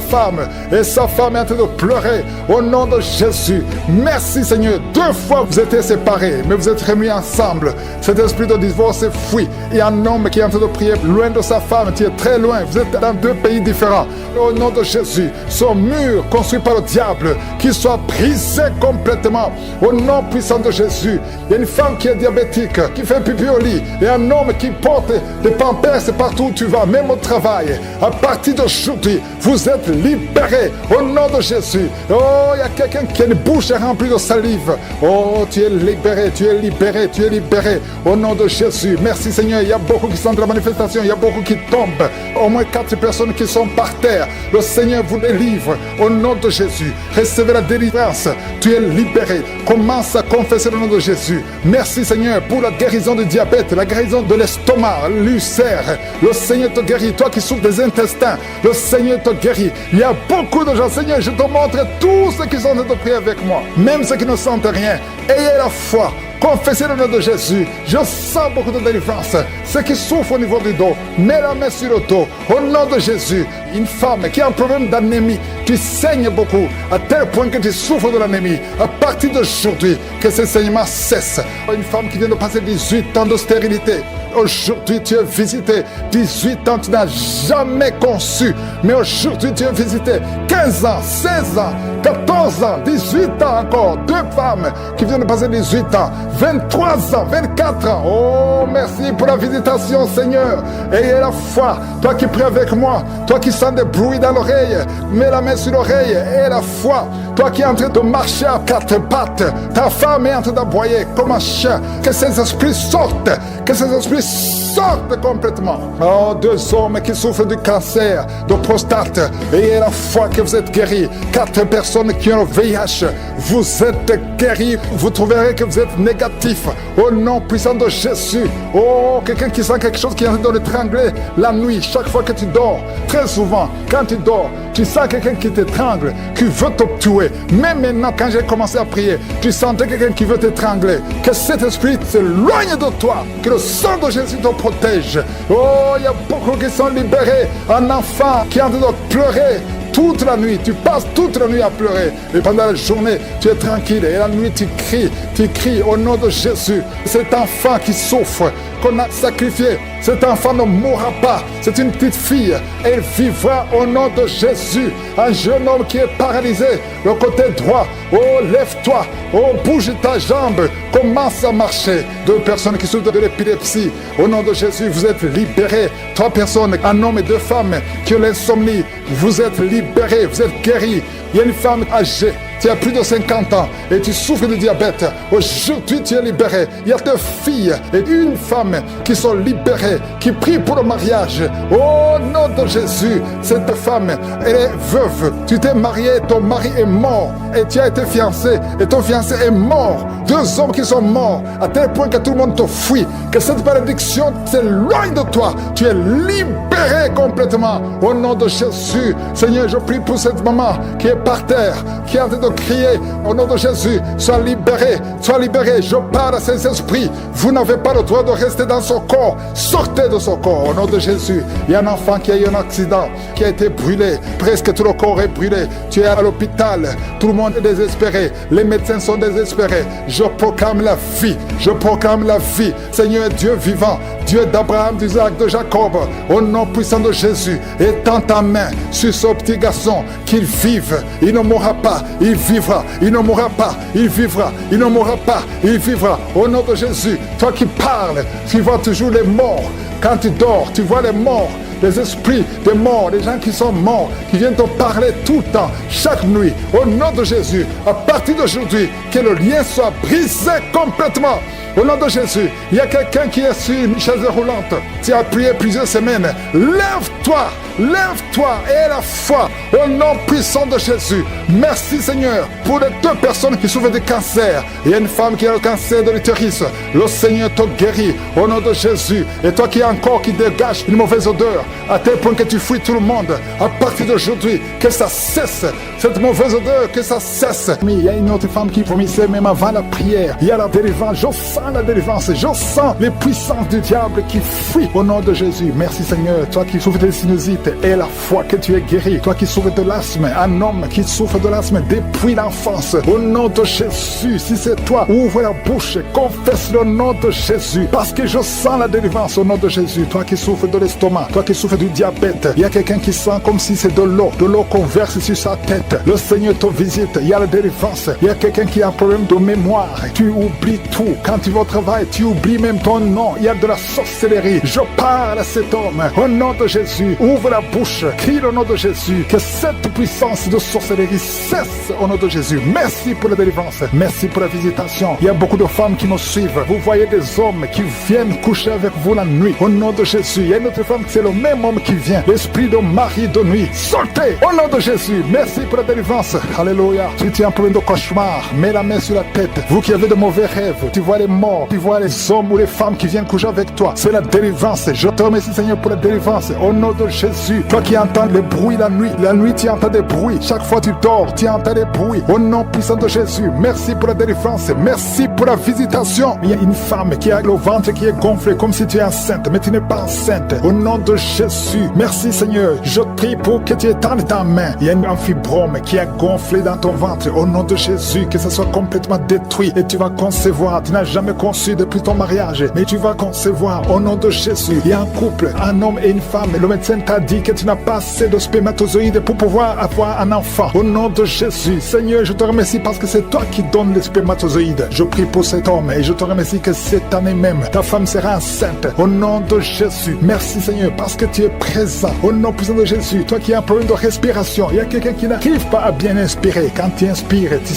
femme et sa femme est en train de pleurer au nom de Jésus. Merci Seigneur. 2 fois vous étiez séparés, mais vous êtes remis ensemble. Cet esprit de divorce est fui. Il y a un homme qui est en train de prier loin de sa femme, qui est très loin. Vous êtes dans 2 pays différents. Au nom de Jésus, ce mur construit par le diable, qu'il soit brisé complètement. Au nom puissant de Jésus, il y a une femme qui est diabétique, qui fait pipi au lit. Il y a un homme qui porte des pampers partout où tu vas, même au travail. À partir d'aujourd'hui, vous êtes libérés. Au nom de Jésus. Oh, il y a quelqu'un qui a une bouche remplie de salive. Oh, tu es libéré, tu es libéré, tu es libéré. Au nom de Jésus. Merci Seigneur. Il y a beaucoup qui sont dans la manifestation. Il y a beaucoup qui tombent. Au moins 4 personnes qui sont par terre. Le Seigneur vous délivre. Au nom de Jésus. Recevez la délivrance. Tu es libéré. Commence à confesser le nom de Jésus. Merci Seigneur pour la guérison du diabète, la guérison de l'estomac, l'ulcère. Le Seigneur te guérit. Toi qui souffres des intestins, le Seigneur te guérit. Il y a beaucoup de gens. Seigneur, je te montre tous ceux qui sont en train de prier avec moi. Même ceux qui ne sentent rien. Ayez la foi. Confessez le nom de Jésus. Je sens beaucoup de délivrance. Ceux qui souffrent au niveau du dos, mets la main sur le dos. Au nom de Jésus. Une femme qui a un problème d'anémie, tu saignes beaucoup, à tel point que tu souffres de l'anémie. À partir d'aujourd'hui, que ce saignement cesse. Une femme qui vient de passer 18 ans de stérilité. Aujourd'hui, tu es visité. 18 ans, tu n'as jamais conçu. Mais aujourd'hui, tu es visité. 15 ans, 16 ans, 14 ans, 18 ans encore. 2 femmes qui viennent de passer 18 ans. 23 ans, 24 ans. Oh, merci pour la visitation, Seigneur. Ayez la foi. Toi qui pries avec moi, toi qui sens des bruits dans l'oreille, mets la main sur l'oreille. Ayez la foi. Toi qui es en train de marcher à 4 pattes, ta femme est en train d'aboyer comme un chien. Que ces esprits sortent. Que ces esprits sortent complètement. Oh, 2 hommes qui souffrent du cancer de prostate. Ayez la foi que vous êtes guéris. 4 personnes qui ont le VIH. Vous êtes guéris. Vous trouverez que vous êtes négatif. Au nom puissant de Jésus. Oh, quelqu'un qui sent quelque chose qui est en train de l'étrangler la nuit. Chaque fois que tu dors, très souvent, quand tu dors, tu sens quelqu'un qui t'étrangle, qui veut te tuer. Même maintenant, quand j'ai commencé à prier, tu sentais quelqu'un qui veut t'étrangler. Que cet esprit s'éloigne de toi. Que le sang de Jésus te protège. Oh, il y a beaucoup qui sont libérés. Un enfant qui est en train de pleurer toute la nuit, tu passes toute la nuit à pleurer. Et pendant la journée, tu es tranquille. Et la nuit, tu cries au nom de Jésus. Cet enfant qui souffre, qu'on a sacrifié, cet enfant ne mourra pas. C'est une petite fille. Elle vivra au nom de Jésus. Un jeune homme qui est paralysé, le côté droit. Oh, lève-toi. Oh, bouge ta jambe. Commence à marcher. 2 personnes qui souffrent de l'épilepsie. Au nom de Jésus, vous êtes libérés. 3 personnes, un homme et 2 femmes qui ont l'insomnie. Vous êtes libérés, vous êtes guéris. Il y a une femme âgée, tu as plus de 50 ans et tu souffres de diabète. Aujourd'hui, tu es libéré. Il y a 2 filles et une femme qui sont libérées, qui prient pour le mariage. Au nom de Jésus, cette femme, elle est veuve. Tu t'es marié, ton mari est mort et tu as été fiancé et ton fiancé est mort. 2 hommes qui sont morts à tel point que tout le monde te fuit. Que cette malédiction s'éloigne de toi. Tu es libéré complètement. Au nom de Jésus, Seigneur, je prie pour cette maman qui est par terre, qui est en train de crier au nom de Jésus, sois libéré, sois libéré. Je parle à ces esprits, vous n'avez pas le droit de rester dans son corps, sortez de son corps au nom de Jésus. Il y a un enfant qui a eu un accident, qui a été brûlé, presque tout le corps est brûlé, tu es à l'hôpital, tout le monde est désespéré, les médecins sont désespérés. Je proclame la vie, je proclame la vie. Seigneur Dieu vivant, Dieu d'Abraham, d'Isaac, de Jacob, au nom puissant de Jésus, étends ta main sur ce petit garçon, qu'il vive, il ne mourra pas, il vivra, il ne mourra pas, il vivra, il ne mourra pas, il vivra, au nom de Jésus. Toi qui parles, tu vois toujours les morts, quand tu dors, tu vois les morts, les esprits des morts, les gens qui sont morts, qui viennent te parler tout le temps, chaque nuit, au nom de Jésus. À partir d'aujourd'hui, que le lien soit brisé complètement. Au nom de Jésus, il y a quelqu'un qui est sur une chaise roulante. Tu as prié plusieurs semaines. Lève-toi, lève-toi et la foi au nom puissant de Jésus. Merci Seigneur pour les 2 personnes qui souffrent de cancer. Il y a une femme qui a le cancer de l'utérus. Le Seigneur te guérit au nom de Jésus. Et toi qui as un corps qui dégage une mauvaise odeur, à tel point que tu fuis tout le monde, à partir d'aujourd'hui, que ça cesse. Cette mauvaise odeur, que ça cesse. Mais il y a une autre femme qui vomissait même avant la prière. Il y a la délivrance. Je sens la délivrance. Je sens les puissances du diable qui fuient au nom de Jésus. Merci Seigneur. Toi qui souffres de sinusite, et la foi que tu es guéri. Toi qui souffres de l'asthme, un homme qui souffre de l'asthme depuis l'enfance. Au nom de Jésus, si c'est toi, ouvre la bouche, confesse le nom de Jésus. Parce que je sens la délivrance au nom de Jésus. Toi qui souffres de l'estomac, toi qui souffres du diabète, il y a quelqu'un qui sent comme si c'est de l'eau qu'on verse sur sa tête. Le Seigneur te visite, il y a la délivrance. Il y a quelqu'un qui a un problème de mémoire. Tu oublies tout. Quand tu vas au travail, tu oublies même ton nom. Il y a de la sorcellerie. Je parle à cet homme au nom de Jésus. Ouvre la bouche, crie le nom de Jésus. Que cette puissance de sorcellerie cesse au nom de Jésus. Merci pour la délivrance. Merci pour la visitation. Il y a beaucoup de femmes qui nous suivent. Vous voyez des hommes qui viennent coucher avec vous la nuit. Au nom de Jésus. Il y a une autre femme, c'est le même homme qui vient. L'esprit de mari de nuit. Sortez au nom de Jésus. Merci pour la délivrance. Alléluia. Si tu as un problème de cauchemar, mets la main sur la tête. Vous qui avez de mauvais rêves, tu vois les morts, tu vois les hommes ou les femmes qui viennent coucher avec toi. C'est la délivrance. Je te remercie Seigneur pour la délivrance. Au nom de Jésus. Toi qui entends les bruits la nuit tu entends des bruits. Chaque fois tu dors, tu entends des bruits. Au nom puissant de Jésus. Merci pour la délivrance. Merci pour la visitation. Il y a une femme qui a le ventre qui est gonflé comme si tu es enceinte, mais tu n'es pas enceinte. Au nom de Jésus. Merci Seigneur. Je prie pour que tu étendes ta main. Il y a un fibrome qui a gonflé dans ton ventre. Au nom de Jésus, que ça soit complètement détruit et tu vas concevoir. Tu n'as jamais conçu depuis ton mariage, mais tu vas concevoir au nom de Jésus. Il y a un couple, un homme et une femme. Le médecin t'a dit que tu n'as pas assez de spermatozoïdes pour pouvoir avoir un enfant. Au nom de Jésus, Seigneur, je te remercie parce que c'est toi qui donnes les spermatozoïdes. Je prie pour cet homme et je te remercie que cette année même, ta femme sera enceinte. Au nom de Jésus, merci Seigneur parce que tu es présent. Au nom puissant de Jésus, toi qui as un problème de respiration, il y a quelqu'un qui n'arrive pas à bien inspirer. Quand tu inspires, tu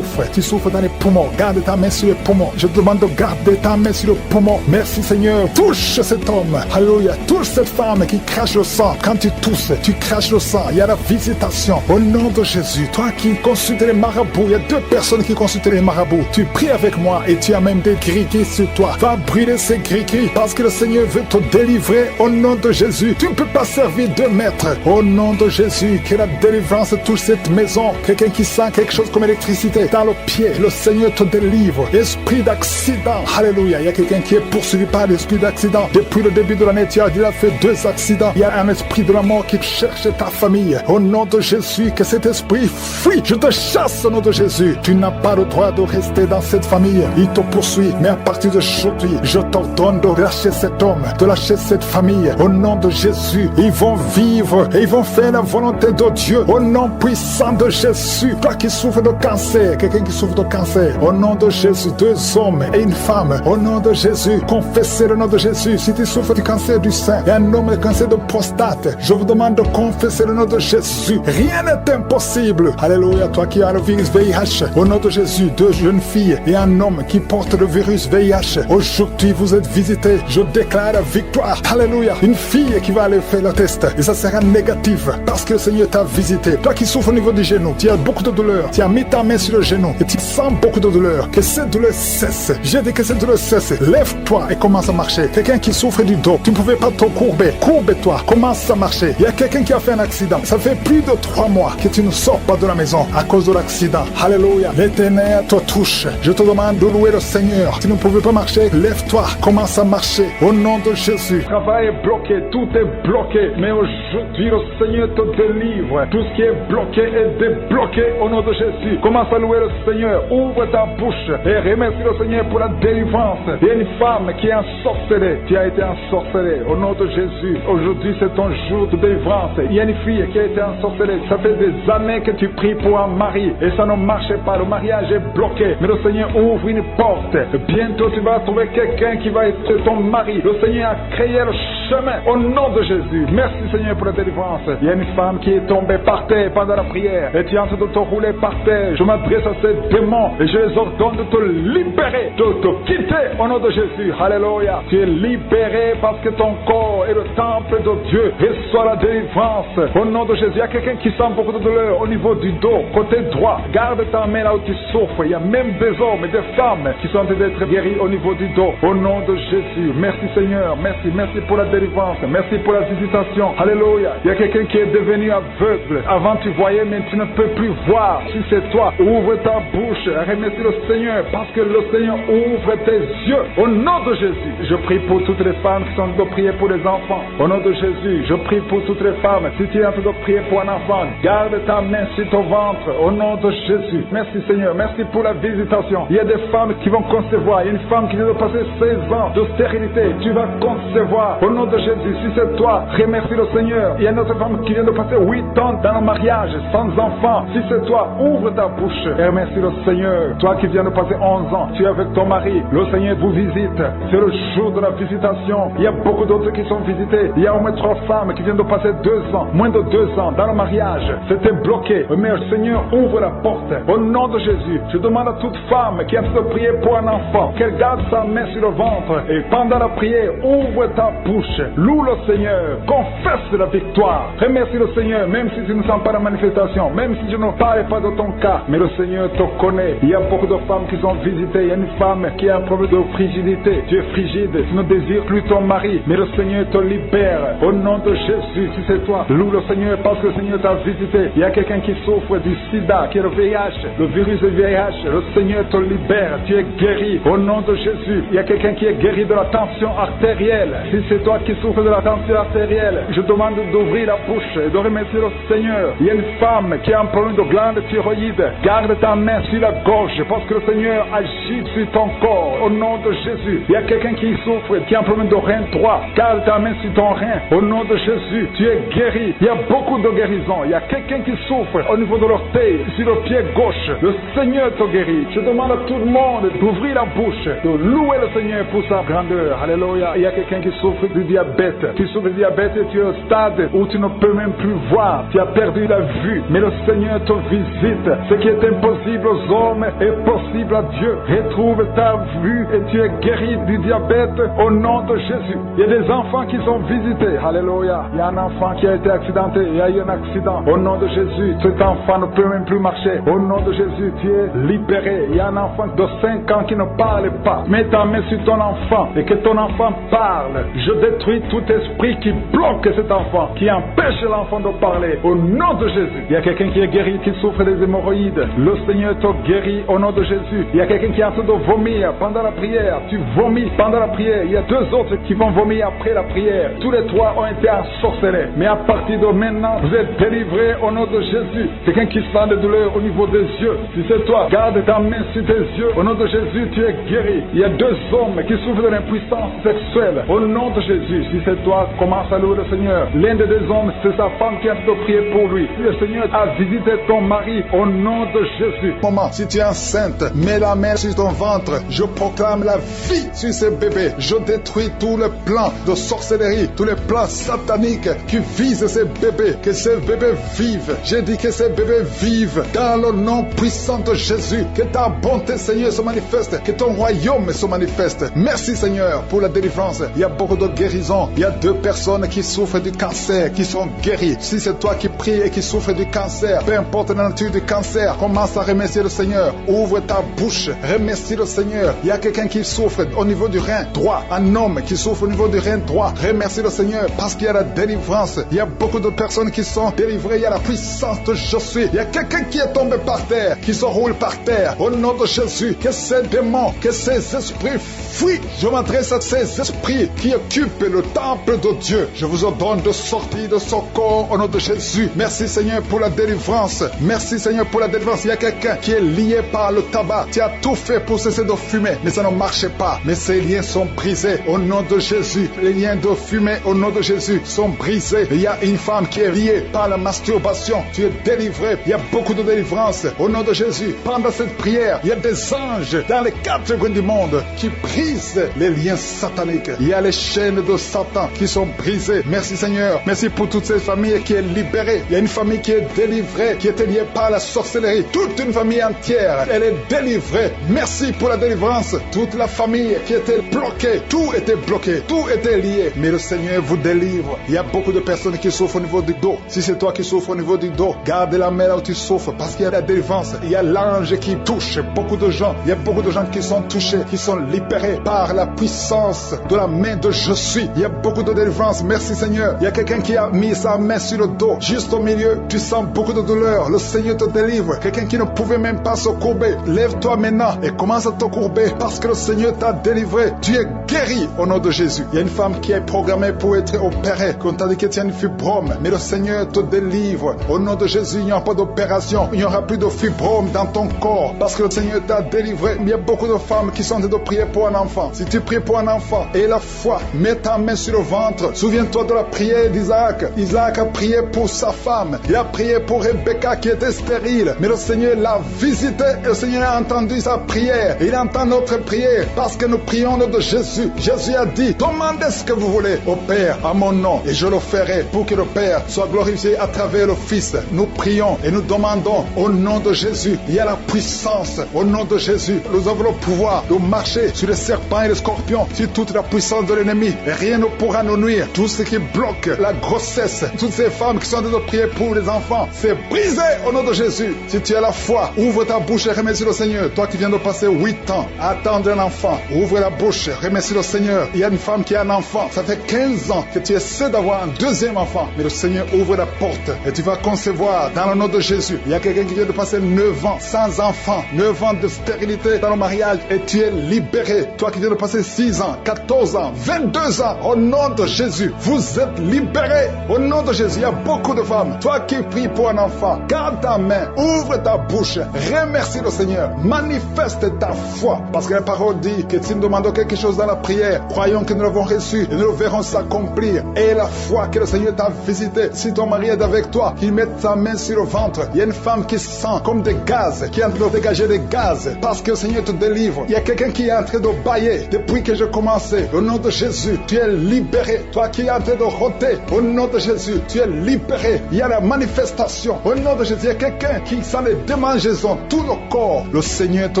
souffres dans les poumons. Garde ta main sur les poumons. Je te demande de garder ta main sur le poumon. Merci Seigneur. Touche cet homme. Alléluia. Touche cette femme qui crache le sang. Quand tu tousses, tu craches le sang. Il y a la visitation. Au nom de Jésus, toi qui consultes les marabouts, il y a 2 personnes qui consultent les marabouts. Tu pries avec moi et tu as même des gris-gris sur toi. Va brûler ces gris-gris parce que le Seigneur veut te délivrer au nom de Jésus. Tu ne peux pas servir 2 maîtres. Au nom de Jésus, que la délivrance touche cette maison. Quelqu'un qui sent quelque chose comme électricité dans le pied, le Seigneur te délivre. Esprit d'accident, alléluia. Il y a quelqu'un qui est poursuivi par l'esprit d'accident. Depuis le début de l'année, tu as déjà fait 2 accidents. Il y a un esprit de la mort qui cherche ta famille. Au nom de Jésus, que cet esprit fuit. Je te chasse au nom de Jésus. Tu n'as pas le droit de rester dans cette famille. Il te poursuit. Mais à partir d'aujourd'hui, je t'ordonne de lâcher cet homme, de lâcher cette famille. Au nom de Jésus, ils vont vivre et ils vont faire la volonté de Dieu. Au nom puissant de Jésus. Toi qui souffres de cancer, quelqu'un qui souffre de cancer. Au nom de Jésus, 2 hommes et une femme. Au nom de Jésus, confessez le nom de Jésus. Si tu souffres du cancer du sein et un homme de cancer de prostate, je vous demande de confesser le nom de Jésus. Rien n'est impossible. Alléluia. Toi qui as le virus VIH, au nom de Jésus, 2 jeunes filles et un homme qui porte le virus VIH. Aujourd'hui, vous êtes visités. Je déclare la victoire. Alléluia. Une fille qui va aller faire le test et ça sera négatif parce que le Seigneur t'a visité. Toi qui souffres au niveau du genou, tu as beaucoup de douleur, tu as mis ta main sur le genou et tu sens beaucoup de douleur. Que cette douleur cesse. J'ai dit que cette douleur cesse. Lève-toi et commence à marcher. Quelqu'un qui souffre du dos, tu ne pouvais pas te courber. Courbe-toi, commence à marcher. Il y a quelqu'un qui a fait un accident. Ça fait plus de 3 mois que tu ne sors pas de la maison à cause de l'accident. Alléluia. L'Éternel te touche. Je te demande de louer le Seigneur. Tu ne pouvais pas marcher, lève-toi, commence à marcher. Au nom de Jésus. Le travail est bloqué, tout est bloqué. Mais aujourd'hui, le Seigneur te délivre. Tout ce qui est bloqué est débloqué au nom de Jésus. Commence à louer le Seigneur. Ouvre ta bouche et remercie le Seigneur pour la délivrance. Il y a une femme qui est ensorcelée. Tu as été ensorcelée au nom de Jésus. Aujourd'hui, c'est ton jour de délivrance. Il y a une fille qui a été ensorcelée. Ça fait des années que tu pries pour un mari et ça ne marchait pas. Le mariage est bloqué. Mais le Seigneur ouvre une porte. Bientôt, tu vas trouver quelqu'un qui va être ton mari. Le Seigneur a créé le chemin au nom de Jésus. Merci Seigneur pour la délivrance. Il y a une femme qui est tombée par terre pendant la prière et tu es en train de te rouler par terre. Je m'adresse à ces démons et je les ordonne de te libérer, de te quitter au nom de Jésus. Alléluia. Tu es libéré parce que ton corps est le temple de Dieu. Reçois la délivrance au nom de Jésus. Il y a quelqu'un qui sent beaucoup de douleur au niveau du dos, côté droit. Garde ta main là où tu souffres. Il y a même des hommes et des femmes qui sont en train d'être guéris au niveau du dos. Au nom de Jésus. Merci Seigneur. Merci. Merci pour la délivrance. Merci pour la visitation. Alléluia. Il y a quelqu'un qui est devenu aveugle. Avant tu voyais, mais tu ne peux plus voir. Si c'est toi, ouvre ta bouche. Remercie le Seigneur parce que le Seigneur ouvre tes yeux. Au nom de Jésus. Je prie pour toutes les femmes qui sont en train de prier pour les enfants. Au nom de Jésus. Je prie pour toutes les femmes. Si tu es en train de prier pour un enfant, garde ta main sur ton ventre. Au nom de Jésus. Merci Seigneur. Merci pour la visitation. Il y a des femmes qui vont concevoir. Il y a une femme qui vient de passer 16 ans de stérilité. Tu vas concevoir. Au nom de Jésus. Si c'est toi, remercie le Seigneur. Il y a une autre femme qui vient de passer 8 ans dans le mariage sans enfant. Si c'est toi, ouvre ta bouche et remercie le Seigneur. Toi qui viens de passer 11 ans, tu es avec ton mari. Le Seigneur vous visite. C'est le jour de la visitation. Il y a beaucoup d'autres qui sont visités. Il y a au moins 3 femmes qui viennent de passer 2 ans, moins de 2 ans dans le mariage. C'était bloqué. Mais le Seigneur ouvre la porte. Au nom de Jésus, je demande à toute femme qui a de prier pour un enfant qu'elle garde sa main sur le ventre et pendant la prière, ouvre ta bouche. Loue le Seigneur. Confesse la victoire. Remercie le Seigneur, même si tu ne sens pas la manifestation, même si je ne parle pas de ton cas. Mais le Seigneur te connaît. Il y a beaucoup de femmes qui sont visitées. Il y a une femme qui a un problème de frigidité. Tu es frigide. Tu ne désires plus ton mari. Mais le Seigneur te libère. Au nom de Jésus, si c'est toi, loue le Seigneur parce que le Seigneur t'a visité. Il y a quelqu'un qui souffre du sida, qui est le VIH, le virus du VIH. Le Seigneur te libère. Tu es guéri. Au nom de Jésus. Il y a quelqu'un qui est guéri de la tension artérielle. Si c'est toi qui souffres de la tension artérielle, je demande d'ouvrir la bouche et de remercier le Seigneur. Il y a une femme qui a un problème de glande thyroïde. Garde ta main sur la gorge parce que le Seigneur agit sur ton corps. Au nom de Jésus. Il y a quelqu'un qui souffre, qui a un problème de rein droit. Garde ta main sur ton rein. Au nom de Jésus. Tu es guéri. Il y a beaucoup de guérisons. Il y a quelqu'un qui souffre au niveau de l'orteil, sur le pied gauche. Le Seigneur te guérit. Je demande à tout le monde d'ouvrir la bouche, de louer le Seigneur pour sa grandeur. Alléluia. Il y a quelqu'un qui souffre du diabète. Tu souffres du diabète et tu es au stade où tu ne peux même plus voir. Tu as perdu la vue. Mais le Seigneur te visite. Ce qui est impossible aux hommes est possible à Dieu. Retrouve ta vue et tu es guéri du diabète au nom de Jésus. Il y a des enfants qui sont visités. Alléluia. Il y a un enfant qui a été accidenté. Il y a eu un accident. Au nom de Jésus, cet enfant ne peut même plus marcher. Au nom de Jésus, tu es libéré. Il y a un enfant de 5 ans qui ne parle pas. Mets ta main sur ton enfant et que ton enfant parle. Je détruis tout esprit qui bloque cet enfant, qui empêche l'enfant de parler. Au nom de Jésus. Il y a quelqu'un qui est guéri, qui souffre des hémorroïdes. Le Seigneur te guérit au nom de Jésus. Il y a quelqu'un qui est en train de vomir pendant la prière. Tu vomis pendant la prière. Il y a 2 autres qui vont vomir après la prière. Tous les 3 ont été ensorcelés. Mais à partir de maintenant, vous êtes délivrés au nom de Jésus. Quelqu'un qui sent des douleurs au niveau des yeux. Si c'est toi, garde ta main sur tes yeux. Au nom de Jésus, tu es guéri. Il y a 2 hommes qui souffrent de l'impuissance sexuelle. Au nom de Jésus, si c'est toi, commence à louer le Seigneur. L'un des 2 hommes, c'est sa femme qui a de prier pour lui. Le Seigneur a visité ton mari au nom de Jésus. Maman, si tu es enceinte, mets la main sur ton ventre. Je proclame la vie sur ce bébé. Je détruis tous les plans de sorcellerie, tous les plans sataniques qui visent ces bébés. Que ces bébés vivent. J'ai dit que ces bébés vivent dans le nom puissant de Jésus. Que ta bonté, Seigneur, se manifeste. Que ton royaume se manifeste. Merci, Seigneur, pour la délivrance. Il y a beaucoup de guérisons. Il y a 2 personnes qui souffrent du cancer, qui sont guéries. Si c'est toi qui pries et qui souffres du cancer, peu importe la nature du cancer, commence à remercier le Seigneur. Ouvre ta bouche, remercie le Seigneur. Il y a quelqu'un qui souffre au niveau du rein droit, un homme qui souffre au niveau du rein droit. Remercie le Seigneur parce qu'il y a la délivrance. Il y a beaucoup de personnes qui sont délivrées. Il y a la puissance de Je suis. Il y a quelqu'un qui est tombé par terre, qui se roule par terre. Au nom de Jésus, que ces démons, que ces esprits fuient. Je m'adresse à ces esprits qui occupent le temple de Dieu. Je vous ordonne de sortir de son corps au nom de Jésus. Merci Seigneur pour la délivrance. Merci Seigneur pour la délivrance. Il y a quelqu'un qui est lié par le tabac. Tu as tout fait pour cesser de fumer, mais ça ne marchait pas. Mais ces liens sont brisés au nom de Jésus. Les liens de fumée au nom de Jésus sont brisés. Il y a une femme qui est liée par la masturbation. Tu es délivré. Il y a beaucoup de délivrance au nom de Jésus. Pendant cette prière, il y a des anges dans les quatre coins du monde qui brisent les liens sataniques. Il y a les chaînes de Satan qui sont brisées. Merci Seigneur. Merci pour toutes ces familles qui est libérée. Il y a une famille qui est délivrée, qui était liée par la sorcellerie. Toute une famille entière, elle est délivrée. Merci pour la délivrance. Toute la famille qui était bloquée, tout était bloqué, tout était lié. Mais le Seigneur vous délivre. Il y a beaucoup de personnes qui souffrent au niveau du dos. Si c'est toi qui souffres au niveau du dos, garde la main là où tu souffres parce qu'il y a la délivrance. Il y a l'ange qui touche beaucoup de gens. Il y a beaucoup de gens qui sont touchés, qui sont libérés par la puissance de la main de Je suis. Il y a beaucoup de délivrance. Merci Seigneur. Il y a quelqu'un qui a mis sa main sur le dos. Juste au milieu, tu sens beaucoup de douleur. Le Seigneur te délivre. Quelqu'un qui ne pouvait même pas se courber. Lève-toi maintenant et commence à te courber parce que le Seigneur t'a délivré. Tu es guéri au nom de Jésus. Il y a une femme qui est programmée pour être opérée. Quand on t'a dit que tu as une fibrome, mais le Seigneur te délivre. Au nom de Jésus, il n'y aura pas d'opération. Il n'y aura plus de fibrome dans ton corps parce que le Seigneur t'a délivré. Il y a beaucoup de femmes qui sont en train de prier pour un enfant. Si tu pries pour un enfant et la foi, mets ta main sur le ventre. Souviens-toi de la prière d'Isaac. Isaac a prié pour sa femme. Il a prié pour Rebecca qui était stérile. Mais le Seigneur l'a visité et le Seigneur a entendu sa prière. Il entend notre prière parce que nous prions au nom de Jésus. Jésus a dit, demandez ce que vous voulez au Père à mon nom et je le ferai pour que le Père soit glorifié à travers le Fils. Nous prions et nous demandons au nom de Jésus. Il y a la puissance au nom de Jésus. Nous avons le pouvoir de marcher sur les serpents et les scorpions, sur toute la puissance de l'ennemi. Et rien ne pourra nous nuire. Tout ce qui bloque la grossesse, toutes ces femmes qui sont en train de prier pour les enfants, c'est brisé au nom de Jésus. Si tu as la foi, ouvre ta bouche et remercie le Seigneur. Toi qui viens de passer 8 ans à attendre un enfant, ouvre la bouche, remercie le Seigneur. Il y a une femme qui a un enfant, ça fait 15 ans que tu essaies d'avoir un deuxième enfant, mais le Seigneur ouvre la porte et tu vas concevoir dans le nom de Jésus. Il y a quelqu'un qui vient de passer 9 ans sans enfant, 9 ans de stérilité dans le mariage et tu es libéré. Toi qui viens de passer 6 ans, 14 ans, 22 ans, au nom de Jésus, vous êtes libérés au nom de Jésus. Il y a beaucoup de femmes. Toi qui pries pour un enfant, garde ta main, ouvre ta bouche, remercie le Seigneur, manifeste ta foi, parce que la parole dit que si nous demandons quelque chose dans la prière, croyons que nous l'avons reçu et nous le verrons s'accomplir. Et la foi que le Seigneur t'a visité, si ton mari est avec toi, qu'il mette sa main sur le ventre. Il y a une femme qui sent comme des gaz, qui est en train de dégager des gaz, parce que le Seigneur te délivre. Il y a quelqu'un qui est en train de bailler depuis que j'ai commencé. Au nom de Jésus, tu es libéré. Toi qui es en train de rôter, au nom de Jésus, tu es libéré. Il y a la manifestation. Au nom de Jésus, il y a quelqu'un qui sent les démangeaisons, tout le corps. Le Seigneur te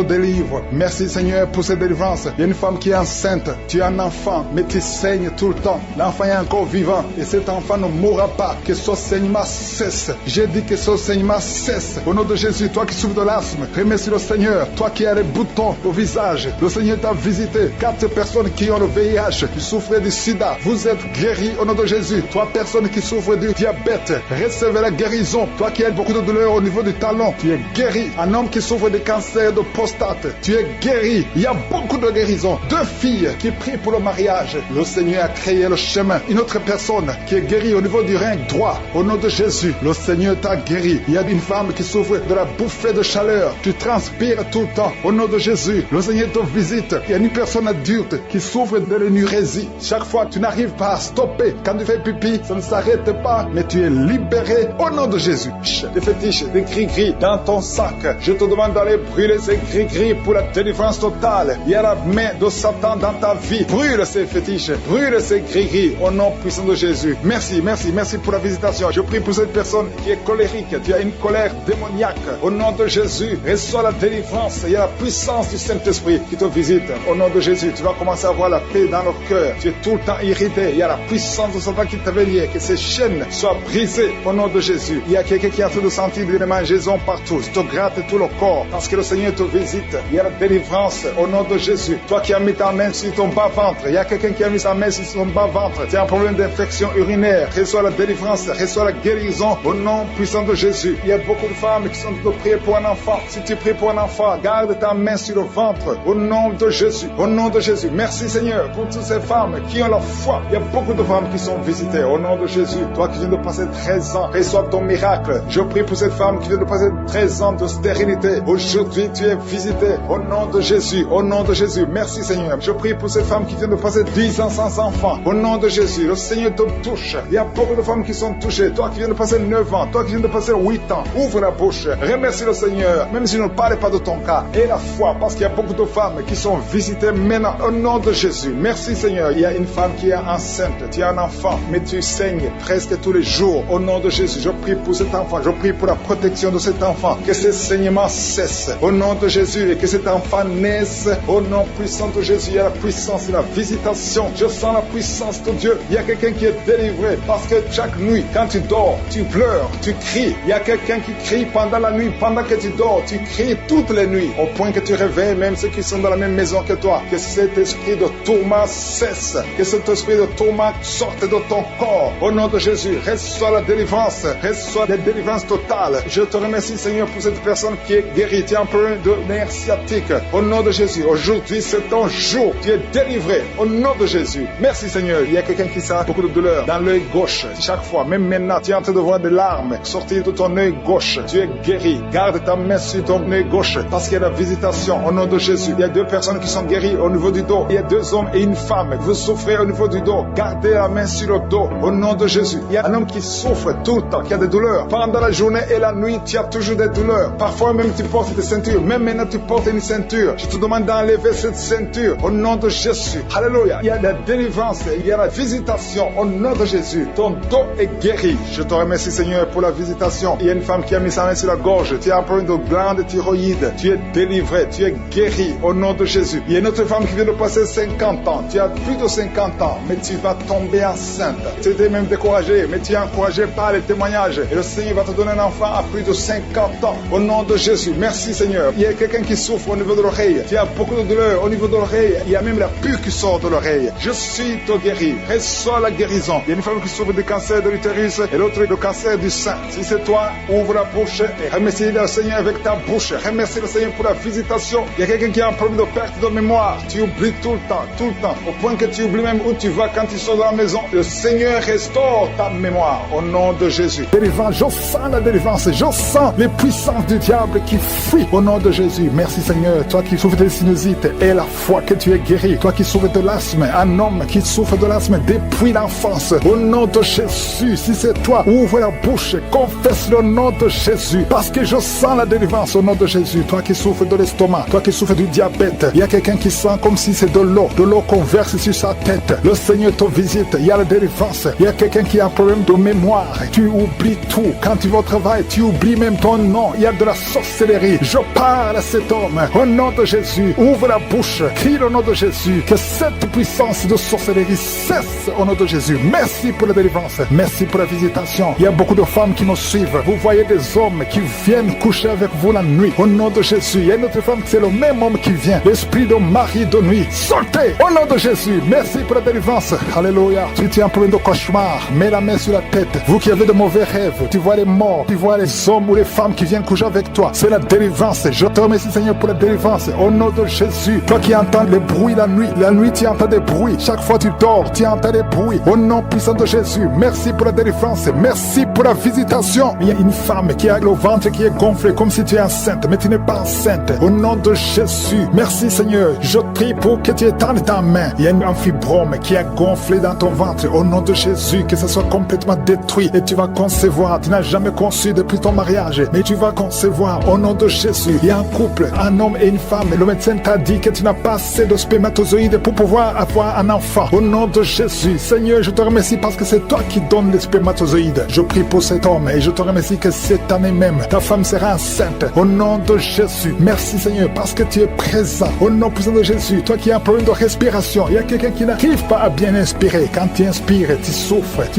délivre. Merci Seigneur pour cette délivrance. Il y a une femme qui est enceinte. Tu as un enfant, mais tu saignes tout le temps. L'enfant est encore vivant et cet enfant ne mourra pas. Que ce saignement cesse. J'ai dit que ce saignement cesse. Au nom de Jésus, toi qui souffres de l'asthme, remercie le Seigneur. Toi qui as les boutons au visage, le Seigneur t'a visité. 4 personnes qui ont le VIH, qui souffrent du sida, vous êtes guéris au nom de Jésus. 3 personnes qui souffrent du diabète, recevez la guérison. Toi qui as beaucoup de douleur au niveau du talon, tu es guéri. Un homme qui souffre de cancer de prostate, tu es guéri. Il y a beaucoup de guérisons. 2 filles qui prient pour le mariage, le Seigneur a créé le chemin. Une autre personne qui est guérie au niveau du rein droit, au nom de Jésus, le Seigneur t'a guéri. Il y a une femme qui souffre de la bouffée de chaleur, tu transpires tout le temps, au nom de Jésus, le Seigneur te visite. Il y a une personne adulte qui souffre de l'énurésie. Chaque fois tu n'arrives pas à stopper, quand tu fais pipi, ça ne s'arrête pas, mais tu es libéré au nom de Jésus. Des fétiches, des gris-gris dans ton sac, je te demande d'aller brûler ces gris-gris pour la délivrance totale. Il y a la main de Satan dans ta vie. Brûle ces fétiches, brûle ces gris-gris au nom puissant de Jésus. Merci, merci, merci pour la visitation. Je prie pour cette personne qui est colérique. Tu as une colère démoniaque. Au nom de Jésus, reçois la délivrance. Il y a la puissance du Saint-Esprit qui te visite. Au nom de Jésus, tu vas commencer à avoir la paix dans le cœur. Tu es tout le temps irrité. lié. Il y a la puissance de Satan qui t'avait lié. Que ces chaînes soient brisées au nom de Jésus. Il y a quelqu'un qui est en train de sentir des démangeaisons partout. Je te gratte tout le corps parce que le Seigneur te visite. Il y a la délivrance au nom de Jésus. Toi qui as mis ta main sur ton bas-ventre. Il y a quelqu'un qui a mis sa main sur son bas-ventre. Tu as un problème d'infection urinaire. Reçois la délivrance. Reçois la guérison au nom puissant de Jésus. Il y a beaucoup de femmes qui sont en train de prier pour un enfant. Si tu pries pour un enfant, garde ta main sur le ventre au nom de Jésus. Au nom de Jésus. Merci Seigneur pour toutes ces femmes qui ont la foi. Il y a beaucoup de femmes qui sont visitées au nom de Jésus. Toi qui viens de passer 13 ans, reçois ton miracle. Je prie pour cette femme qui vient de passer 13 ans de stérilité. Aujourd'hui, tu es visité au nom de Jésus. Au nom de Jésus. Merci Seigneur. Je prie pour cette femme qui vient de passer 10 ans sans enfant. Au nom de Jésus. Le Seigneur te touche. Il y a beaucoup de femmes qui sont touchées. Toi qui viens de passer 9 ans. Toi qui viens de passer 8 ans. Ouvre la bouche. Remercie le Seigneur. Même si je ne parle pas de ton cas. Et la foi. Parce qu'il y a beaucoup de femmes qui sont visitées maintenant. Au nom de Jésus. Merci Seigneur. Il y a une femme qui est enceinte. Tu as un enfant. Mais tu saignes presque tous les jours. Au nom de Jésus. Je prie pour cet enfant. Je prie pour la protection de cet enfant. Que ce saignement cesse. Au nom de Jésus. Et que cet enfant naisse. Au nom puissant de Jésus. Il y a la puissance et la visitation. Je sens la puissance de Dieu. Il y a quelqu'un qui est délivré. Parce que chaque nuit, quand tu dors, tu pleures, tu cries. Il y a quelqu'un qui crie pendant la nuit. Pendant que tu dors, tu cries toutes les nuits. Au point que tu réveilles même ceux qui sont dans la même maison que toi. Que cet esprit de tourment cesse. Que cet esprit de tourment sorte de ton corps. Au nom de Jésus, reçois la délivrance. Reçois la délivrance totale. Je te remercie Seigneur pour cette personne qui est guérie. Tu es un problème de nerf sciatique. Au nom de Jésus, aujourd'hui c'est ton jour. Tu es délivré. Au nom de Jésus. Merci Seigneur. Il y a quelqu'un qui a beaucoup de douleur dans l'œil gauche. Chaque fois, même maintenant, tu es en train de voir des larmes sortir de ton œil gauche. Tu es guéri. Garde ta main sur ton œil gauche parce qu'il y a la visitation. Au nom de Jésus. Il y a 2 personnes qui sont guéries au niveau du dos. Il y a 2 hommes et une femme. Vous souffrez au niveau du dos. Gardez la main sur le dos. Au nom de Jésus. Il y a un homme qui souffre tout le temps, qui a des douleurs. Pendant la journée et la nuit, tu as toujours des douleurs. Parfois même tu portes des ceintures. Même maintenant tu portes une ceinture. Je te demande d'enlever cette ceinture. Au nom de Jésus. Alléluia. Il y a la délivrance. Il y a la visitation. Au nom de Jésus. Ton dos est guéri. Je te remercie Seigneur pour la visitation. Il y a une femme qui a mis sa main sur la gorge. Tu as un problème de glande thyroïde. Tu es délivré. Tu es guéri. Au nom de Jésus. Il y a une autre femme qui vient de passer 50 ans. Tu as plus de 50 ans. Mais tu vas tomber enceinte. Tu étais même découragé. Mais tu es encouragé par les témoignages. Et le Seigneur va te donner un enfant à plus de 50 ans. Au nom de Jésus. Merci Seigneur. Il y a quelqu'un qui souffre au niveau de l'oreille. Tu as beaucoup de douleur au niveau de l'oreille. Il y a même la pus qui sort de l'oreille. Je suis te guéri. Reçois la guérison. Il y a une femme qui souffre du cancer de l'utérus et l'autre du cancer du sein. Si c'est toi, ouvre la bouche et remercie le Seigneur avec ta bouche. Remercie le Seigneur pour la visitation. Il y a quelqu'un qui a un problème de perte de mémoire. Tu oublies tout le temps, au point que tu oublies même où tu vas quand tu sors de la maison. Le Seigneur restaure ta mémoire au nom de Jésus. Délivrance, je sens la délivrance, je sens les puissances du diable qui fuient au nom de Jésus. Merci Seigneur, toi qui souffres de sinusite et la foi que tu es guéri, toi qui souffres de l'asthme, un homme qui souffre de l'asthme depuis l'enfance, au nom de Jésus, si c'est toi, ouvre la bouche, confesse le nom de Jésus, parce que je sens la délivrance au nom de Jésus. Toi qui souffres de l'estomac, toi qui souffres du diabète, il y a quelqu'un qui sent comme si c'est de l'eau qu'on verse sur sa tête. Le Seigneur te visite, il y a la délivrance. Il y a quelqu'un qui a un problème de mémoire, tu oublies tout. Quand tu vas au travail, tu oublies même ton nom. Il y a de la sorcellerie. Je parle à cet homme au nom de Jésus. Ouvre la bouche, crie le nom de Jésus. Que cette puissance de sorcellerie cesse au nom de Jésus. Merci pour la délivrance. Merci pour la visitation. Il y a beaucoup de femmes qui nous suivent. Vous voyez des hommes qui viennent coucher avec vous la nuit. Au nom de Jésus. Il y a une autre femme, c'est le même homme qui vient. L'esprit de mari de nuit. Sortez au nom de Jésus. Merci pour la délivrance. Alléluia. Si tu as un problème de cauchemar, mets la main sur la tête. Vous qui avez de mauvais rêves, tu vois les morts, tu vois les hommes ou les femmes qui viennent coucher avec toi. C'est la délivrance. Je te remercie Seigneur pour la délivrance. Au nom de Jésus. Toi qui entends les bruits la nuit tu entends des bruits. Chaque fois tu dors, tu entends des bruits. Au nom puissant de Jésus. Merci pour la délivrance. Merci pour la visitation. Il y a une femme qui a le ventre qui est gonflé comme si tu es enceinte, mais tu n'es pas enceinte. Au nom de Jésus. Merci Seigneur. Je prie pour que tu étendes ta main. Il y a un fibrome qui a gonflé dans ton ventre. Au nom de Jésus, que ça soit complètement détruit et tu vas concevoir. Tu n'as jamais conçu depuis ton mariage, mais tu vas concevoir au nom de Jésus. Il y a un couple, un homme et une femme. Le médecin t'a dit que tu n'as pas assez de spermatozoïdes pour pouvoir avoir un enfant. Au nom de Jésus, Seigneur, je te remercie parce que c'est toi qui donnes les spermatozoïdes. Je prie pour cet homme et je te remercie que cette année même, ta femme sera enceinte. Au nom de Jésus, merci Seigneur parce que tu es présent. Au nom puissant de Jésus, toi qui as un problème de respiration, il y a quelqu'un qui n'arrive pas à bien inspiré. Quand tu inspires, tu